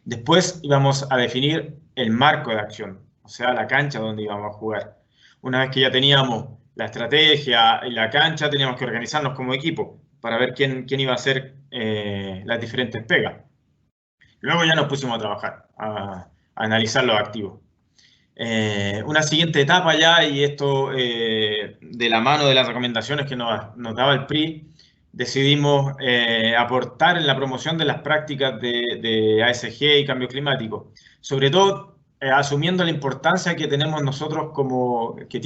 Después íbamos a definir el marco de acción, o sea, la cancha donde íbamos a jugar. Una vez que ya teníamos la estrategia y la cancha, teníamos que organizarnos como equipo para ver quién iba a hacer las diferentes pegas. Luego ya nos pusimos a trabajar, a analizar los activos. Una siguiente etapa ya, y esto de la mano de las recomendaciones que nos daba el PRI, decidimos aportar en la promoción de las prácticas de ASG y cambio climático, sobre todo asumiendo la importancia que tenemos nosotros que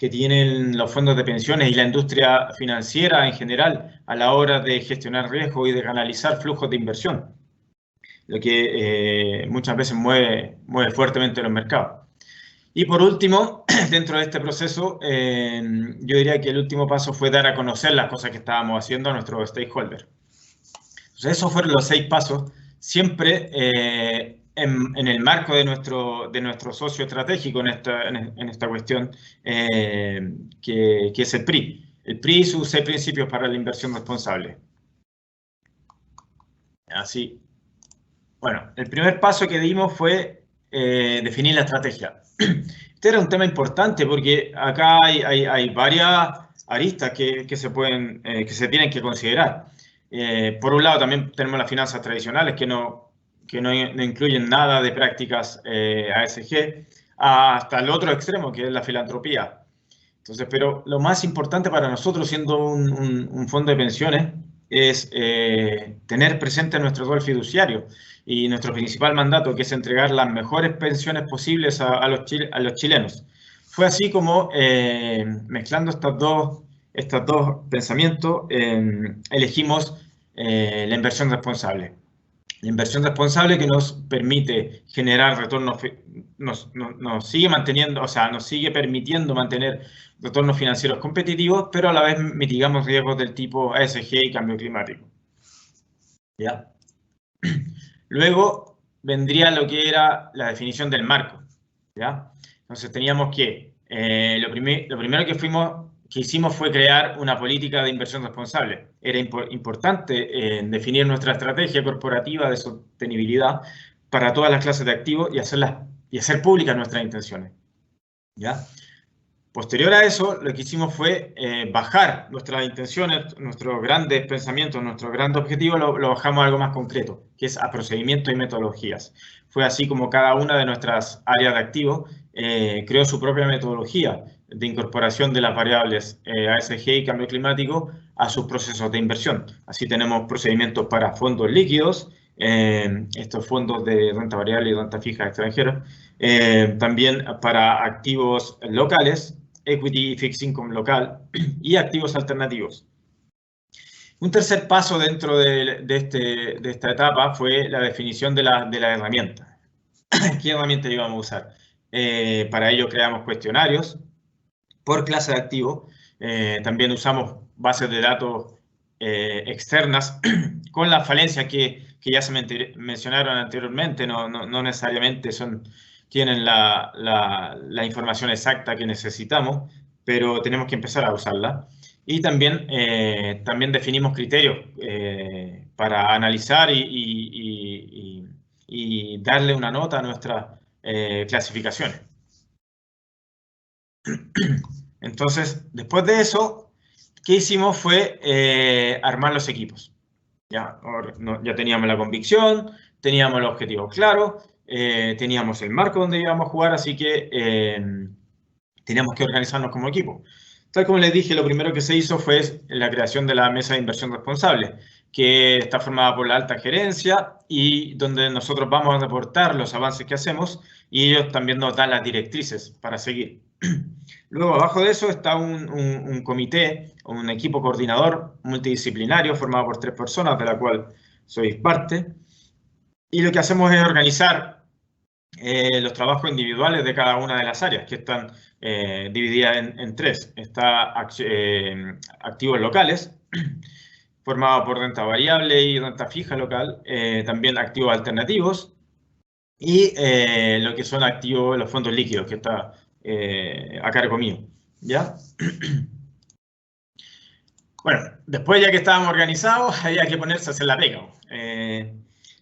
tienen los fondos de pensiones y la industria financiera en general a la hora de gestionar riesgos y de canalizar flujos de inversión, lo que muchas veces mueve fuertemente los mercados. Y por último, dentro de este proceso, yo diría que el último paso fue dar a conocer las cosas que estábamos haciendo a nuestros stakeholders. Entonces, esos fueron los 6 pasos, siempre en el marco de nuestro socio estratégico en esta cuestión, que es el PRI. El PRI y sus 6 principios para la inversión responsable. Así. Bueno, el primer paso que dimos fue definir la estrategia. Este era un tema importante porque acá hay varias aristas que se tienen que considerar. Por un lado, también tenemos las finanzas tradicionales que no incluyen nada de prácticas ASG, hasta el otro extremo, que es la filantropía. Entonces, pero lo más importante para nosotros, siendo un fondo de pensiones, es tener presente nuestro rol fiduciario y nuestro principal mandato, que es entregar las mejores pensiones posibles a los chilenos. Fue así como, mezclando estos dos pensamientos, elegimos la inversión responsable. La inversión responsable que nos permite generar retornos, nos sigue permitiendo mantener retornos financieros competitivos, pero a la vez mitigamos riesgos del tipo ASG y cambio climático. ¿Ya? Luego vendría lo que era la definición del marco. ¿Ya? Entonces teníamos que, lo primero que hicimos fue crear una política de inversión responsable. Era importante definir nuestra estrategia corporativa de sostenibilidad para todas las clases de activos y hacer públicas nuestras intenciones. ¿Ya? Posterior a eso, lo que hicimos fue bajar nuestras intenciones, nuestros grandes pensamientos, nuestros grandes objetivos, lo bajamos a algo más concreto, que es a procedimientos y metodologías. Fue así como cada una de nuestras áreas de activos creó su propia metodología de incorporación de las variables ASG y cambio climático a sus procesos de inversión. Así tenemos procedimientos para fondos líquidos, estos fondos de renta variable y renta fija extranjera, también para activos locales, equity y fixed income local, y activos alternativos. Un tercer paso dentro de esta etapa fue la definición de la herramienta. ¿Qué herramienta íbamos a usar? Para ello creamos cuestionarios por clase de activo. También usamos bases de datos externas con las falencias que ya se mencionaron anteriormente, no necesariamente tienen la información exacta que necesitamos, pero tenemos que empezar a usarla. Y también definimos criterios para analizar y darle una nota a nuestras clasificaciones. Entonces, después de eso, ¿qué hicimos? Fue armar los equipos. Ya teníamos la convicción, teníamos los objetivos claros, teníamos el marco donde íbamos a jugar, así que teníamos que organizarnos como equipo. Tal como les dije, lo primero que se hizo fue la creación de la mesa de inversión responsable, que está formada por la alta gerencia y donde nosotros vamos a reportar los avances que hacemos y ellos también nos dan las directrices para seguir. Luego, abajo de eso está un comité, un equipo coordinador multidisciplinario formado por 3 personas, de la cual soy parte. Y lo que hacemos es organizar los trabajos individuales de cada una de las áreas, que están divididas en 3. Está activos locales, formado por renta variable y renta fija local, también activos alternativos, y lo que son activos, los fondos líquidos, que está a cargo mío, ¿ya? Bueno, después ya que estábamos organizados, había que ponerse a hacer la pega.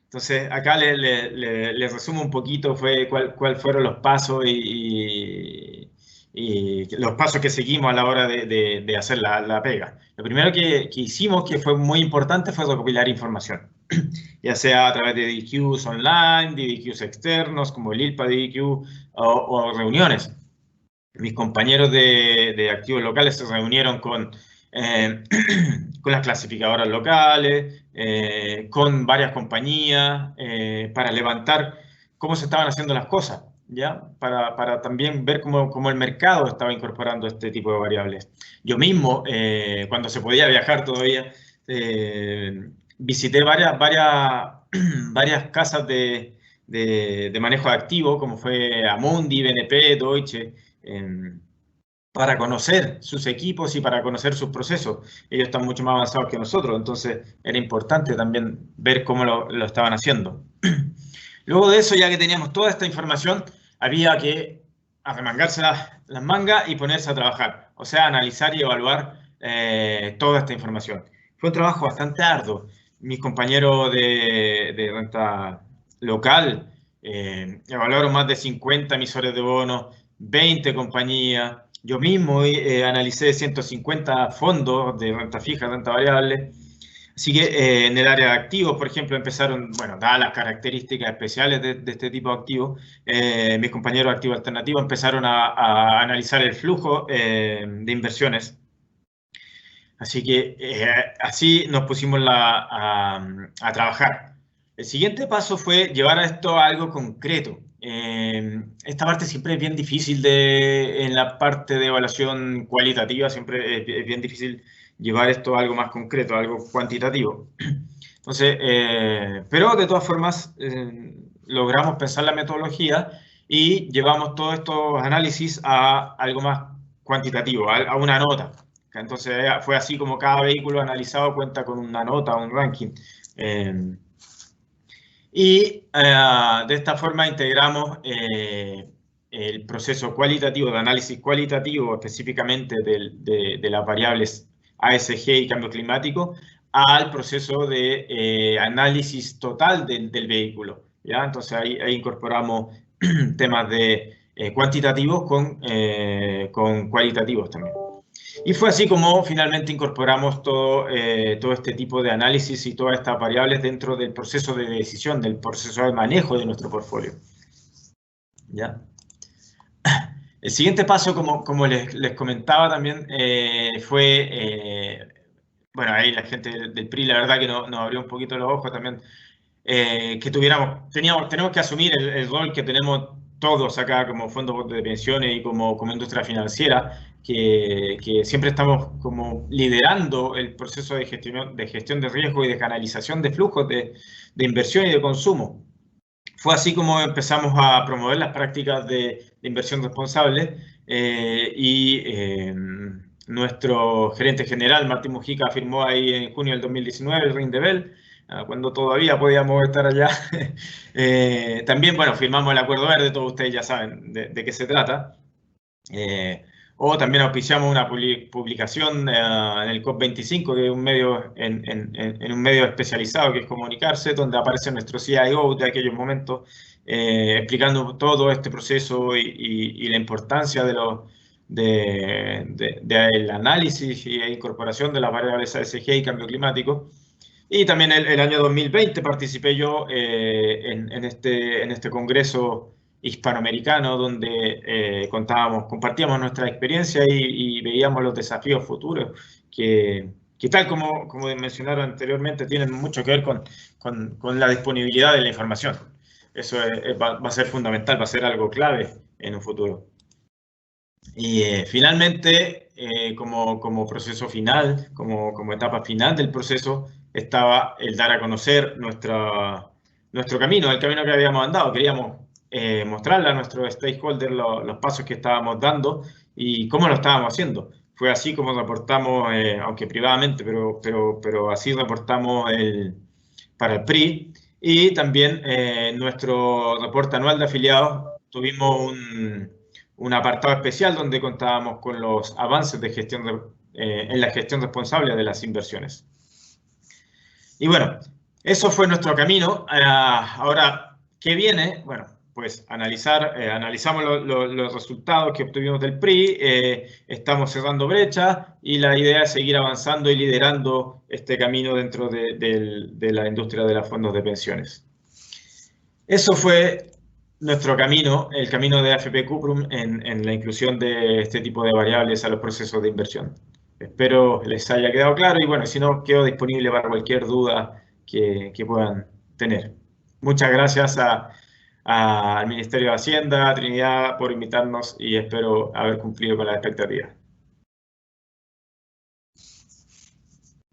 Entonces, acá les resumo un poquito cuál fueron los pasos y los pasos que seguimos a la hora de hacer la pega. Lo primero que hicimos, que fue muy importante, fue recopilar información, ya sea a través de DDQs online, DDQs externos, como el ILPA DDQ, o reuniones. Mis compañeros de activos locales se reunieron con las clasificadoras locales, con varias compañías, para levantar cómo se estaban haciendo las cosas, ¿ya? Para también ver cómo el mercado estaba incorporando este tipo de variables. Yo mismo, cuando se podía viajar todavía, visité varias casas de manejo de activos, como fue Amundi, BNP, Deutsche, para conocer sus equipos y para conocer sus procesos. Ellos están mucho más avanzados que nosotros, entonces era importante también ver cómo lo estaban haciendo. Luego de eso, ya que teníamos toda esta información, había que arremangarse las mangas y ponerse a trabajar, o sea, analizar y evaluar toda esta información. Fue un trabajo bastante arduo. Mis compañeros de renta local evaluaron más de 50 emisores de bonos, 20 compañías. Yo mismo analicé 150 fondos de renta fija, renta variable. Así que en el área de activos, por ejemplo, empezaron, bueno, dadas las características especiales de este tipo de activos, mis compañeros de activos alternativos empezaron a analizar el flujo de inversiones. Así que así nos pusimos a trabajar. El siguiente paso fue llevar a esto a algo concreto. Esta parte siempre es bien difícil en la parte de evaluación cualitativa, siempre es bien difícil llevar esto a algo más concreto, a algo cuantitativo. Entonces, pero de todas formas, logramos pensar la metodología y llevamos todos estos análisis a algo más cuantitativo, a una nota. Entonces, fue así como cada vehículo analizado cuenta con una nota, un ranking. Y de esta forma integramos el proceso cualitativo, de análisis cualitativo, específicamente de las variables ASG y cambio climático, al proceso de análisis total del vehículo, ¿ya? Entonces ahí incorporamos temas de cuantitativos con cualitativos también. Y fue así como finalmente incorporamos todo este tipo de análisis y todas estas variables dentro del proceso de decisión, del proceso de manejo de nuestro portfolio. ¿Ya? El siguiente paso, como les comentaba también, fue, bueno, ahí la gente del PRI, la verdad que nos abrió un poquito los ojos también, que tenemos que asumir el rol que tenemos todos acá como fondos de pensiones y como industria financiera, que siempre estamos como liderando el proceso de gestión de riesgo y de canalización de flujos de inversión y de consumo. Fue así como empezamos a promover las prácticas de inversión responsable nuestro gerente general, Martín Mujica, firmó ahí en junio del 2019 el RINDEBEL, cuando todavía podíamos estar allá. También, bueno, firmamos el Acuerdo Verde, todos ustedes ya saben de qué se trata. O también auspiciamos una publicación en el COP25, que es un medio, en un medio especializado que es Comunicarse, donde aparece nuestro CIO de aquellos momentos, explicando todo este proceso y la importancia del análisis y incorporación de las variables ASG y cambio climático. Y también el año 2020 participé yo en este congreso hispanoamericano, donde compartíamos nuestra experiencia y veíamos los desafíos futuros que tal como mencionaron anteriormente, tienen mucho que ver con la disponibilidad de la información. Eso va a ser fundamental, va a ser algo clave en un futuro. Y finalmente, como proceso final, como etapa final del proceso, estaba el dar a conocer nuestro camino, el camino que habíamos andado. Queríamos mostrarle a nuestros stakeholders los pasos que estábamos dando y cómo lo estábamos haciendo. Fue así como reportamos, aunque privadamente, pero así reportamos para el PRI. Y también nuestro reporte anual de afiliados tuvimos un apartado especial donde contábamos con los avances de en la gestión responsable de las inversiones. Y bueno, eso fue nuestro camino. Ahora, ¿qué viene? Bueno, pues analizamos los resultados que obtuvimos del PRI, estamos cerrando brechas y la idea es seguir avanzando y liderando este camino dentro de la industria de los fondos de pensiones. Eso fue nuestro camino, el camino de AFP Cuprum en la inclusión de este tipo de variables a los procesos de inversión. Espero les haya quedado claro y bueno, si no, quedo disponible para cualquier duda que puedan tener. Muchas gracias al Ministerio de Hacienda, a Trinidad, por invitarnos y espero haber cumplido con las expectativas.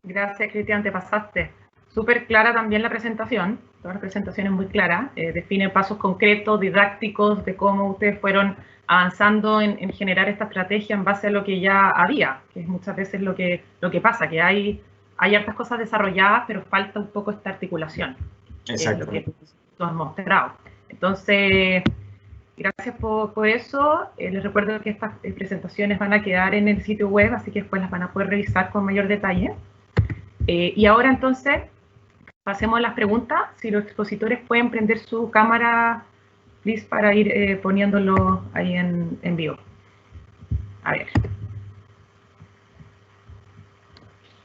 Gracias, Cristian, te pasaste. Súper clara también la presentación, toda la presentación es muy clara, define pasos concretos, didácticos, de cómo ustedes fueron avanzando en generar esta estrategia en base a lo que ya había, que es muchas veces lo que pasa, que hay hartas cosas desarrolladas, pero falta un poco esta articulación. Exactamente. Que tú has mostrado. Entonces, gracias por eso. Les recuerdo que estas presentaciones van a quedar en el sitio web, así que después las van a poder revisar con mayor detalle. Y ahora entonces, pasemos a las preguntas. Si los expositores pueden prender su cámara, please, para ir poniéndolo ahí en vivo. A ver.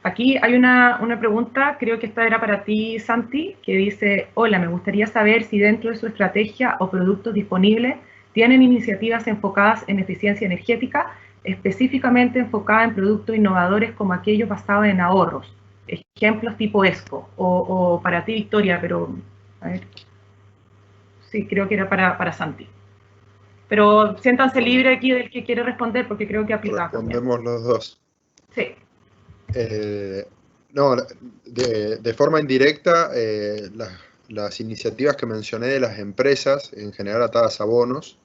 Aquí hay una pregunta, creo que esta era para ti, Santi, que dice: hola, me gustaría saber si dentro de su estrategia o productos disponibles tienen iniciativas enfocadas en eficiencia energética, específicamente enfocadas en productos innovadores como aquellos basados en ahorros. Ejemplos tipo ESCO, o para ti, Victoria, pero a ver. Sí, creo que era para Santi. Pero siéntanse libres aquí del que quiere responder, porque creo que aplica. Respondemos los dos. Sí. No, de forma indirecta, las iniciativas que mencioné de las empresas, en general atadas a bonos,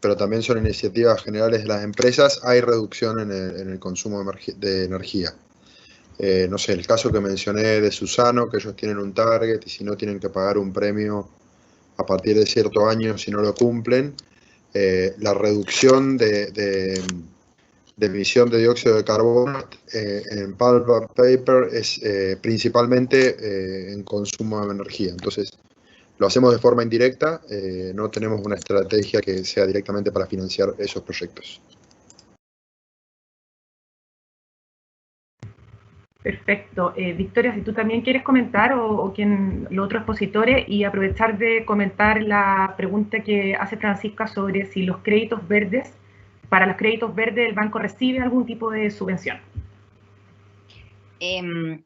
pero también son iniciativas generales de las empresas, hay reducción en el consumo de energía. No sé, el caso que mencioné de Susano, que ellos tienen un target y si no tienen que pagar un premio a partir de cierto año si no lo cumplen, la reducción de emisión de dióxido de carbono en pulp and paper es principalmente en consumo de energía. Entonces, lo hacemos de forma indirecta, no tenemos una estrategia que sea directamente para financiar esos proyectos. Perfecto. Victoria, si tú también quieres comentar, o los otros expositores, y aprovechar de comentar la pregunta que hace Francisca sobre si los créditos verdes, para los créditos verdes el banco recibe algún tipo de subvención.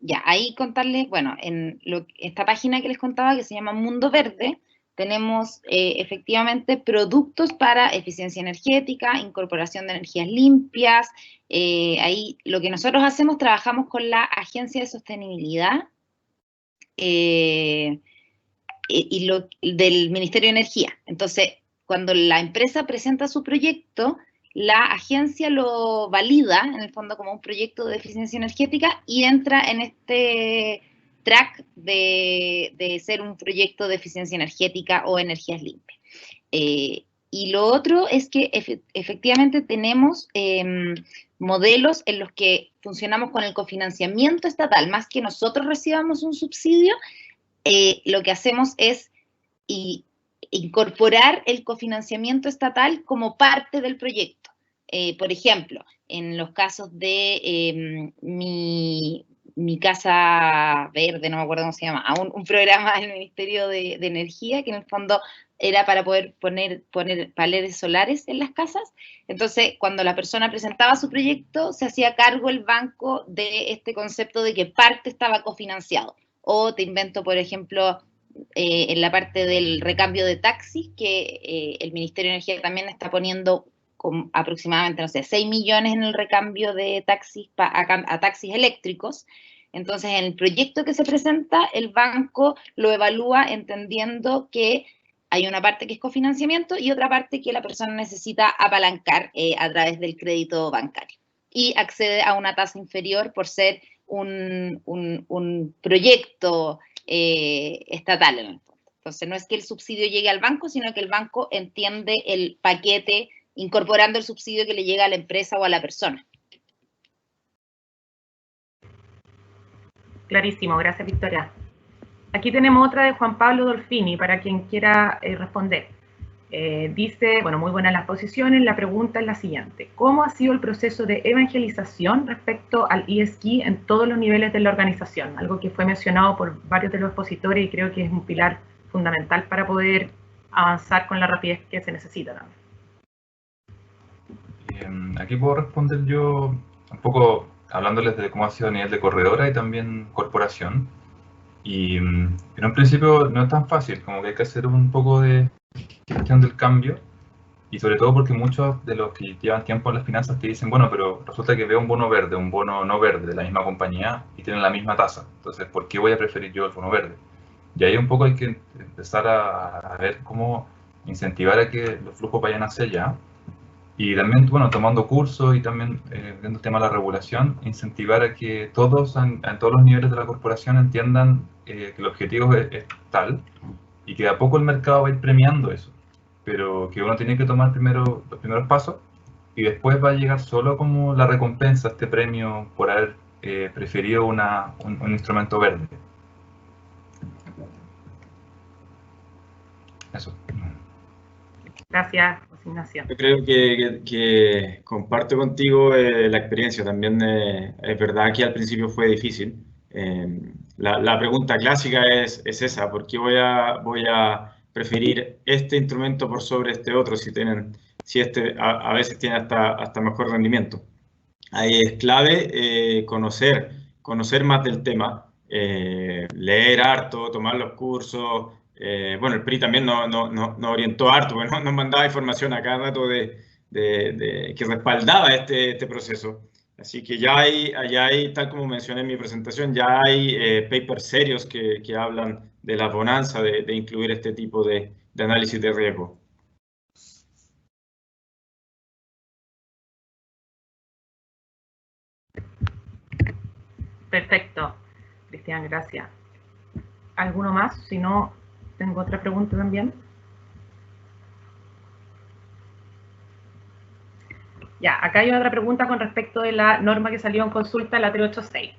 Ya, ahí contarles, bueno, en esta página que les contaba que se llama Mundo Verde, tenemos efectivamente productos para eficiencia energética, incorporación de energías limpias. Ahí lo que nosotros hacemos, trabajamos con la Agencia de Sostenibilidad y del Ministerio de Energía. Entonces, cuando la empresa presenta su proyecto, la agencia lo valida, en el fondo, como un proyecto de eficiencia energética y entra en este track de ser un proyecto de eficiencia energética o energías limpias. Y lo otro es que efectivamente tenemos modelos en los que funcionamos con el cofinanciamiento estatal. Más que nosotros recibamos un subsidio, lo que hacemos es incorporar el cofinanciamiento estatal como parte del proyecto. Por ejemplo, en los casos de mi casa verde, no me acuerdo cómo se llama, un programa del Ministerio de Energía que en el fondo era para poder poner paneles solares en las casas. Entonces, cuando la persona presentaba su proyecto, se hacía cargo el banco de este concepto de que parte estaba cofinanciado. O te invento, por ejemplo, en la parte del recambio de taxis, que el Ministerio de Energía también está poniendo aproximadamente, no sé, 6 millones en el recambio de taxis a taxis eléctricos. Entonces, en el proyecto que se presenta, el banco lo evalúa entendiendo que hay una parte que es cofinanciamiento y otra parte que la persona necesita apalancar a través del crédito bancario. Y accede a una tasa inferior por ser un proyecto estatal en el fondo. Entonces, no es que el subsidio llegue al banco, sino que el banco entiende el paquete incorporando el subsidio que le llega a la empresa o a la persona. Clarísimo, gracias, Victoria. Aquí tenemos otra de Juan Pablo Dolfini, para quien quiera responder. Dice, bueno, muy buenas las posiciones, la pregunta es la siguiente: ¿cómo ha sido el proceso de evangelización respecto al ESG en todos los niveles de la organización? Algo que fue mencionado por varios de los expositores y creo que es un pilar fundamental para poder avanzar con la rapidez que se necesita también. Aquí puedo responder yo un poco hablándoles de cómo ha sido a nivel de corredora y también corporación. Y en un principio no es tan fácil, como que hay que hacer un poco de gestión del cambio, y sobre todo porque muchos de los que llevan tiempo en las finanzas te dicen, bueno, pero resulta que veo un bono verde, un bono no verde de la misma compañía y tienen la misma tasa, entonces ¿por qué voy a preferir yo el bono verde? Y ahí un poco hay que empezar a ver cómo incentivar a que los flujos vayan hacia allá. Y también, bueno, tomando cursos y también viendo el tema de la regulación, incentivar a que todos, en todos los niveles de la corporación, entiendan que el objetivo es tal, y que de a poco el mercado va a ir premiando eso. Pero que uno tiene que tomar primero los primeros pasos, y después va a llegar solo como la recompensa, este premio por haber preferido un instrumento verde. Eso. Gracias, Ignacio. Yo creo que comparto contigo la experiencia. También es verdad que al principio fue difícil. La pregunta clásica es esa: ¿por qué voy a preferir este instrumento por sobre este otro si este a veces tiene hasta mejor rendimiento? Ahí es clave conocer más del tema, leer harto, tomar los cursos. Bueno, el PRI también nos orientó harto, porque nos mandaba información a cada rato que respaldaba este proceso. Así que ya hay, tal como mencioné en mi presentación, ya hay papers serios que hablan de la bonanza de incluir este tipo de análisis de riesgo. Perfecto, Cristian, gracias. ¿Alguno más? Si no, tengo otra pregunta también. Ya, acá hay otra pregunta con respecto de la norma que salió en consulta, la 386.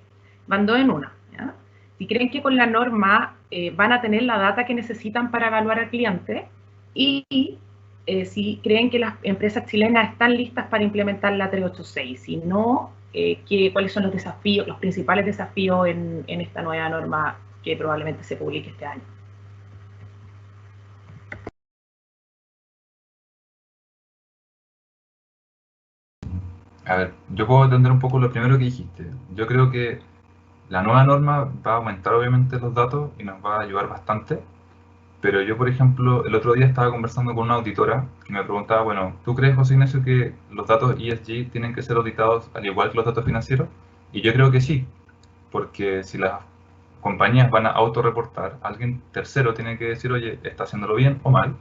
Van dos en una. ¿Ya? Si creen que con la norma van a tener la data que necesitan para evaluar al cliente, y si creen que las empresas chilenas están listas para implementar la 386. Si no, ¿cuáles son los desafíos, los principales desafíos en esta nueva norma que probablemente se publique este año? A ver, yo puedo entender un poco lo primero que dijiste. Yo creo que la nueva norma va a aumentar obviamente los datos y nos va a ayudar bastante, pero yo, por ejemplo, el otro día estaba conversando con una auditora que me preguntaba, bueno, ¿tú crees, José Ignacio, que los datos ESG tienen que ser auditados al igual que los datos financieros? Y yo creo que sí, porque si las compañías van a autorreportar, alguien tercero tiene que decir, oye, ¿está haciéndolo bien o mal?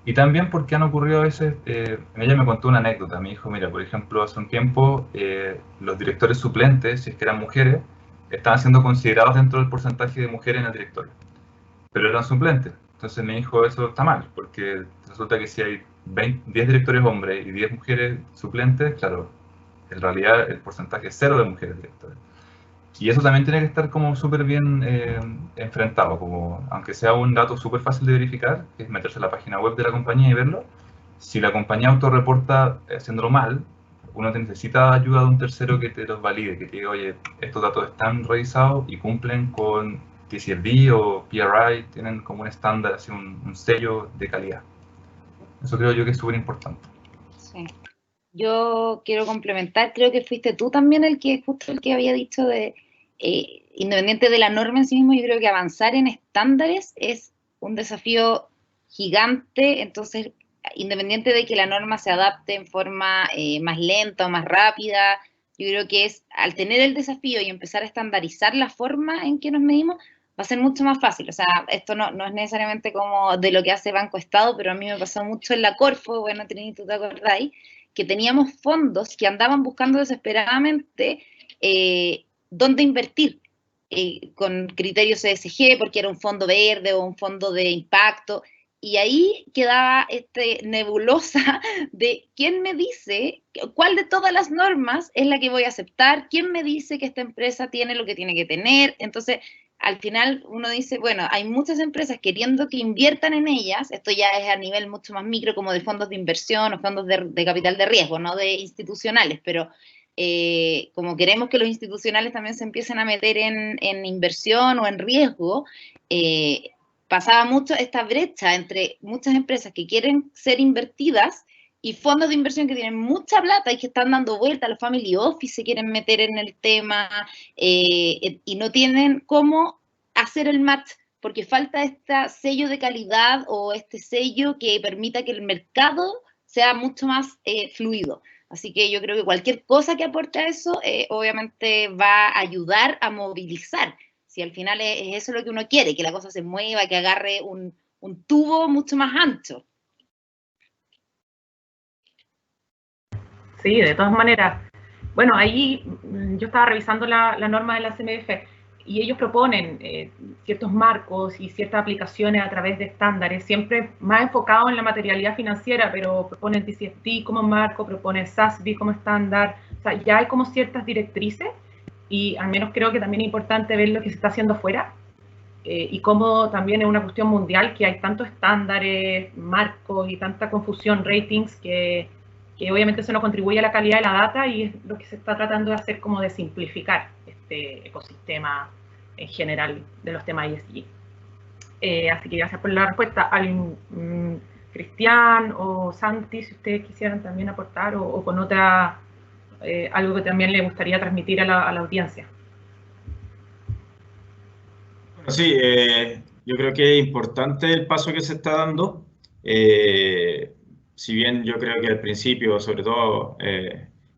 Y también porque han ocurrido a veces, ella me contó una anécdota, me dijo, mira, por ejemplo, hace un tiempo los directores suplentes, si es que eran mujeres, estaban siendo considerados dentro del porcentaje de mujeres en el directorio, pero eran suplentes. Entonces me dijo, eso está mal, porque resulta que si hay 10 directores hombres y 10 mujeres suplentes, claro, en realidad el porcentaje es 0 de mujeres directores. Y eso también tiene que estar como súper bien enfrentado, como, aunque sea un dato súper fácil de verificar, que es meterse en la página web de la compañía y verlo. Si la compañía autorreporta haciéndolo mal, uno necesita ayuda de un tercero que te los valide, que te diga, oye, estos datos están revisados y cumplen con TCFD o PRI, tienen como un estándar, así un sello de calidad. Eso creo yo que es súper importante. Sí. Yo quiero complementar, creo que fuiste tú también justo el que había dicho independiente de la norma en sí mismo, yo creo que avanzar en estándares es un desafío gigante. Entonces, independiente de que la norma se adapte en forma más lenta o más rápida, yo creo que al tener el desafío y empezar a estandarizar la forma en que nos medimos, va a ser mucho más fácil. O sea, esto no es necesariamente como de lo que hace Banco Estado, pero a mí me pasó mucho en la Corfo, bueno, Trini, ¿tú te acordáis? Que teníamos fondos que andaban buscando desesperadamente dónde invertir con criterios ESG, porque era un fondo verde o un fondo de impacto, y ahí quedaba nebulosa de quién me dice, cuál de todas las normas es la que voy a aceptar, quién me dice que esta empresa tiene lo que tiene que tener. Entonces, al final uno dice, bueno, hay muchas empresas queriendo que inviertan en ellas, esto ya es a nivel mucho más micro, como de fondos de inversión o fondos de capital de riesgo, no de institucionales, pero como queremos que los institucionales también se empiecen a meter en inversión o en riesgo, pasaba mucho esta brecha entre muchas empresas que quieren ser invertidas y fondos de inversión que tienen mucha plata y que están dando vuelta, los family office se quieren meter en el tema y no tienen cómo hacer el match, porque falta este sello de calidad o este sello que permita que el mercado sea mucho más fluido. Así que yo creo que cualquier cosa que aporte a eso, obviamente va a ayudar a movilizar. Si al final es eso lo que uno quiere, que la cosa se mueva, que agarre un tubo mucho más ancho. Sí, de todas maneras. Bueno, ahí yo estaba revisando la norma de la CMF y ellos proponen ciertos marcos y ciertas aplicaciones a través de estándares, siempre más enfocados en la materialidad financiera, pero proponen TCFD como marco, proponen SASB como estándar, o sea, ya hay como ciertas directrices y al menos creo que también es importante ver lo que se está haciendo afuera y cómo también es una cuestión mundial que hay tantos estándares, marcos y tanta confusión, ratings, que obviamente eso no contribuye a la calidad de la data y es lo que se está tratando de hacer como de simplificar este ecosistema en general de los temas ESG. Así que gracias por la respuesta. Cristian o Santi, si ustedes quisieran también aportar o con otra, algo que también le gustaría transmitir a la audiencia. Bueno, sí, yo creo que es importante el paso que se está dando. Si bien yo creo que al principio, sobre todo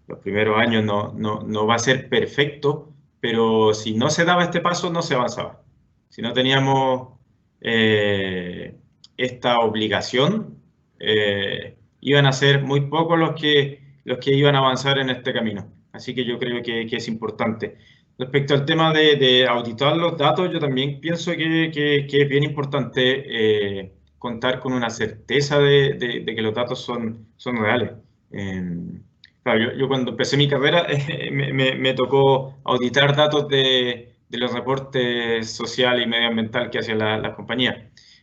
los primeros años, no va a ser perfecto, pero si no se daba este paso, no se avanzaba. Si no teníamos esta obligación, iban a ser muy pocos los que iban a avanzar en este camino. Así que yo creo que es importante. Respecto al tema de auditar los datos, yo también pienso que es bien importante contar con una certeza de que los datos son reales. Claro, yo cuando empecé mi carrera me tocó auditar datos de los reportes sociales y medioambientales que hacían las compañías.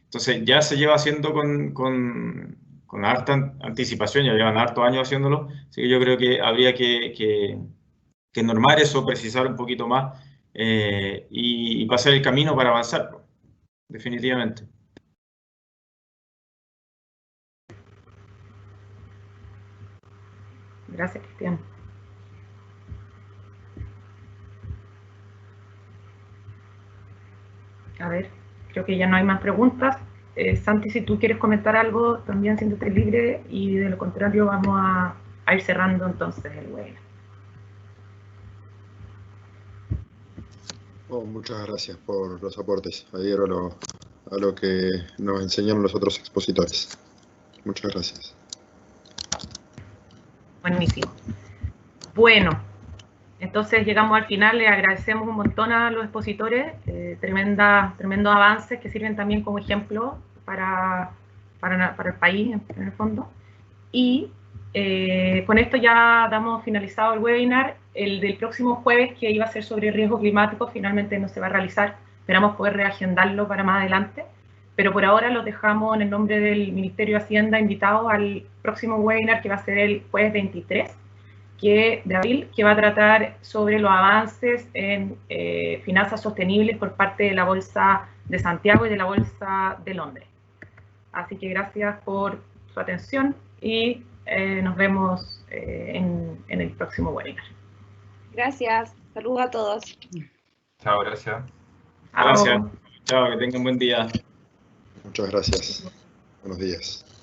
Entonces ya se lleva haciendo con harta anticipación, ya llevan hartos años haciéndolo, así que yo creo que habría que normar eso, precisar un poquito más y pasar el camino para avanzar, definitivamente. Gracias, Cristian. A ver, creo que ya no hay más preguntas. Santi, si tú quieres comentar algo, también siéntete libre y de lo contrario vamos a ir cerrando entonces el webinar. Muchas gracias por los aportes. Adhiero a lo que nos enseñaron los otros expositores. Muchas gracias. Buenísimo. Bueno, entonces llegamos al final. Le agradecemos un montón a los expositores. Tremendos avances que sirven también como ejemplo para el país, en el fondo. Y con esto ya damos finalizado el webinar. El del próximo jueves, que iba a ser sobre riesgo climático, finalmente no se va a realizar. Esperamos poder reagendarlo para más adelante. Pero por ahora los dejamos en el nombre del Ministerio de Hacienda invitados al próximo webinar que va a ser el jueves 23 de abril, que va a tratar sobre los avances en finanzas sostenibles por parte de la Bolsa de Santiago y de la Bolsa de Londres. Así que gracias por su atención y nos vemos en el próximo webinar. Gracias. Saludos a todos. Chao, gracias. Gracias. Chao, que tengan buen día. Muchas gracias. Buenos días.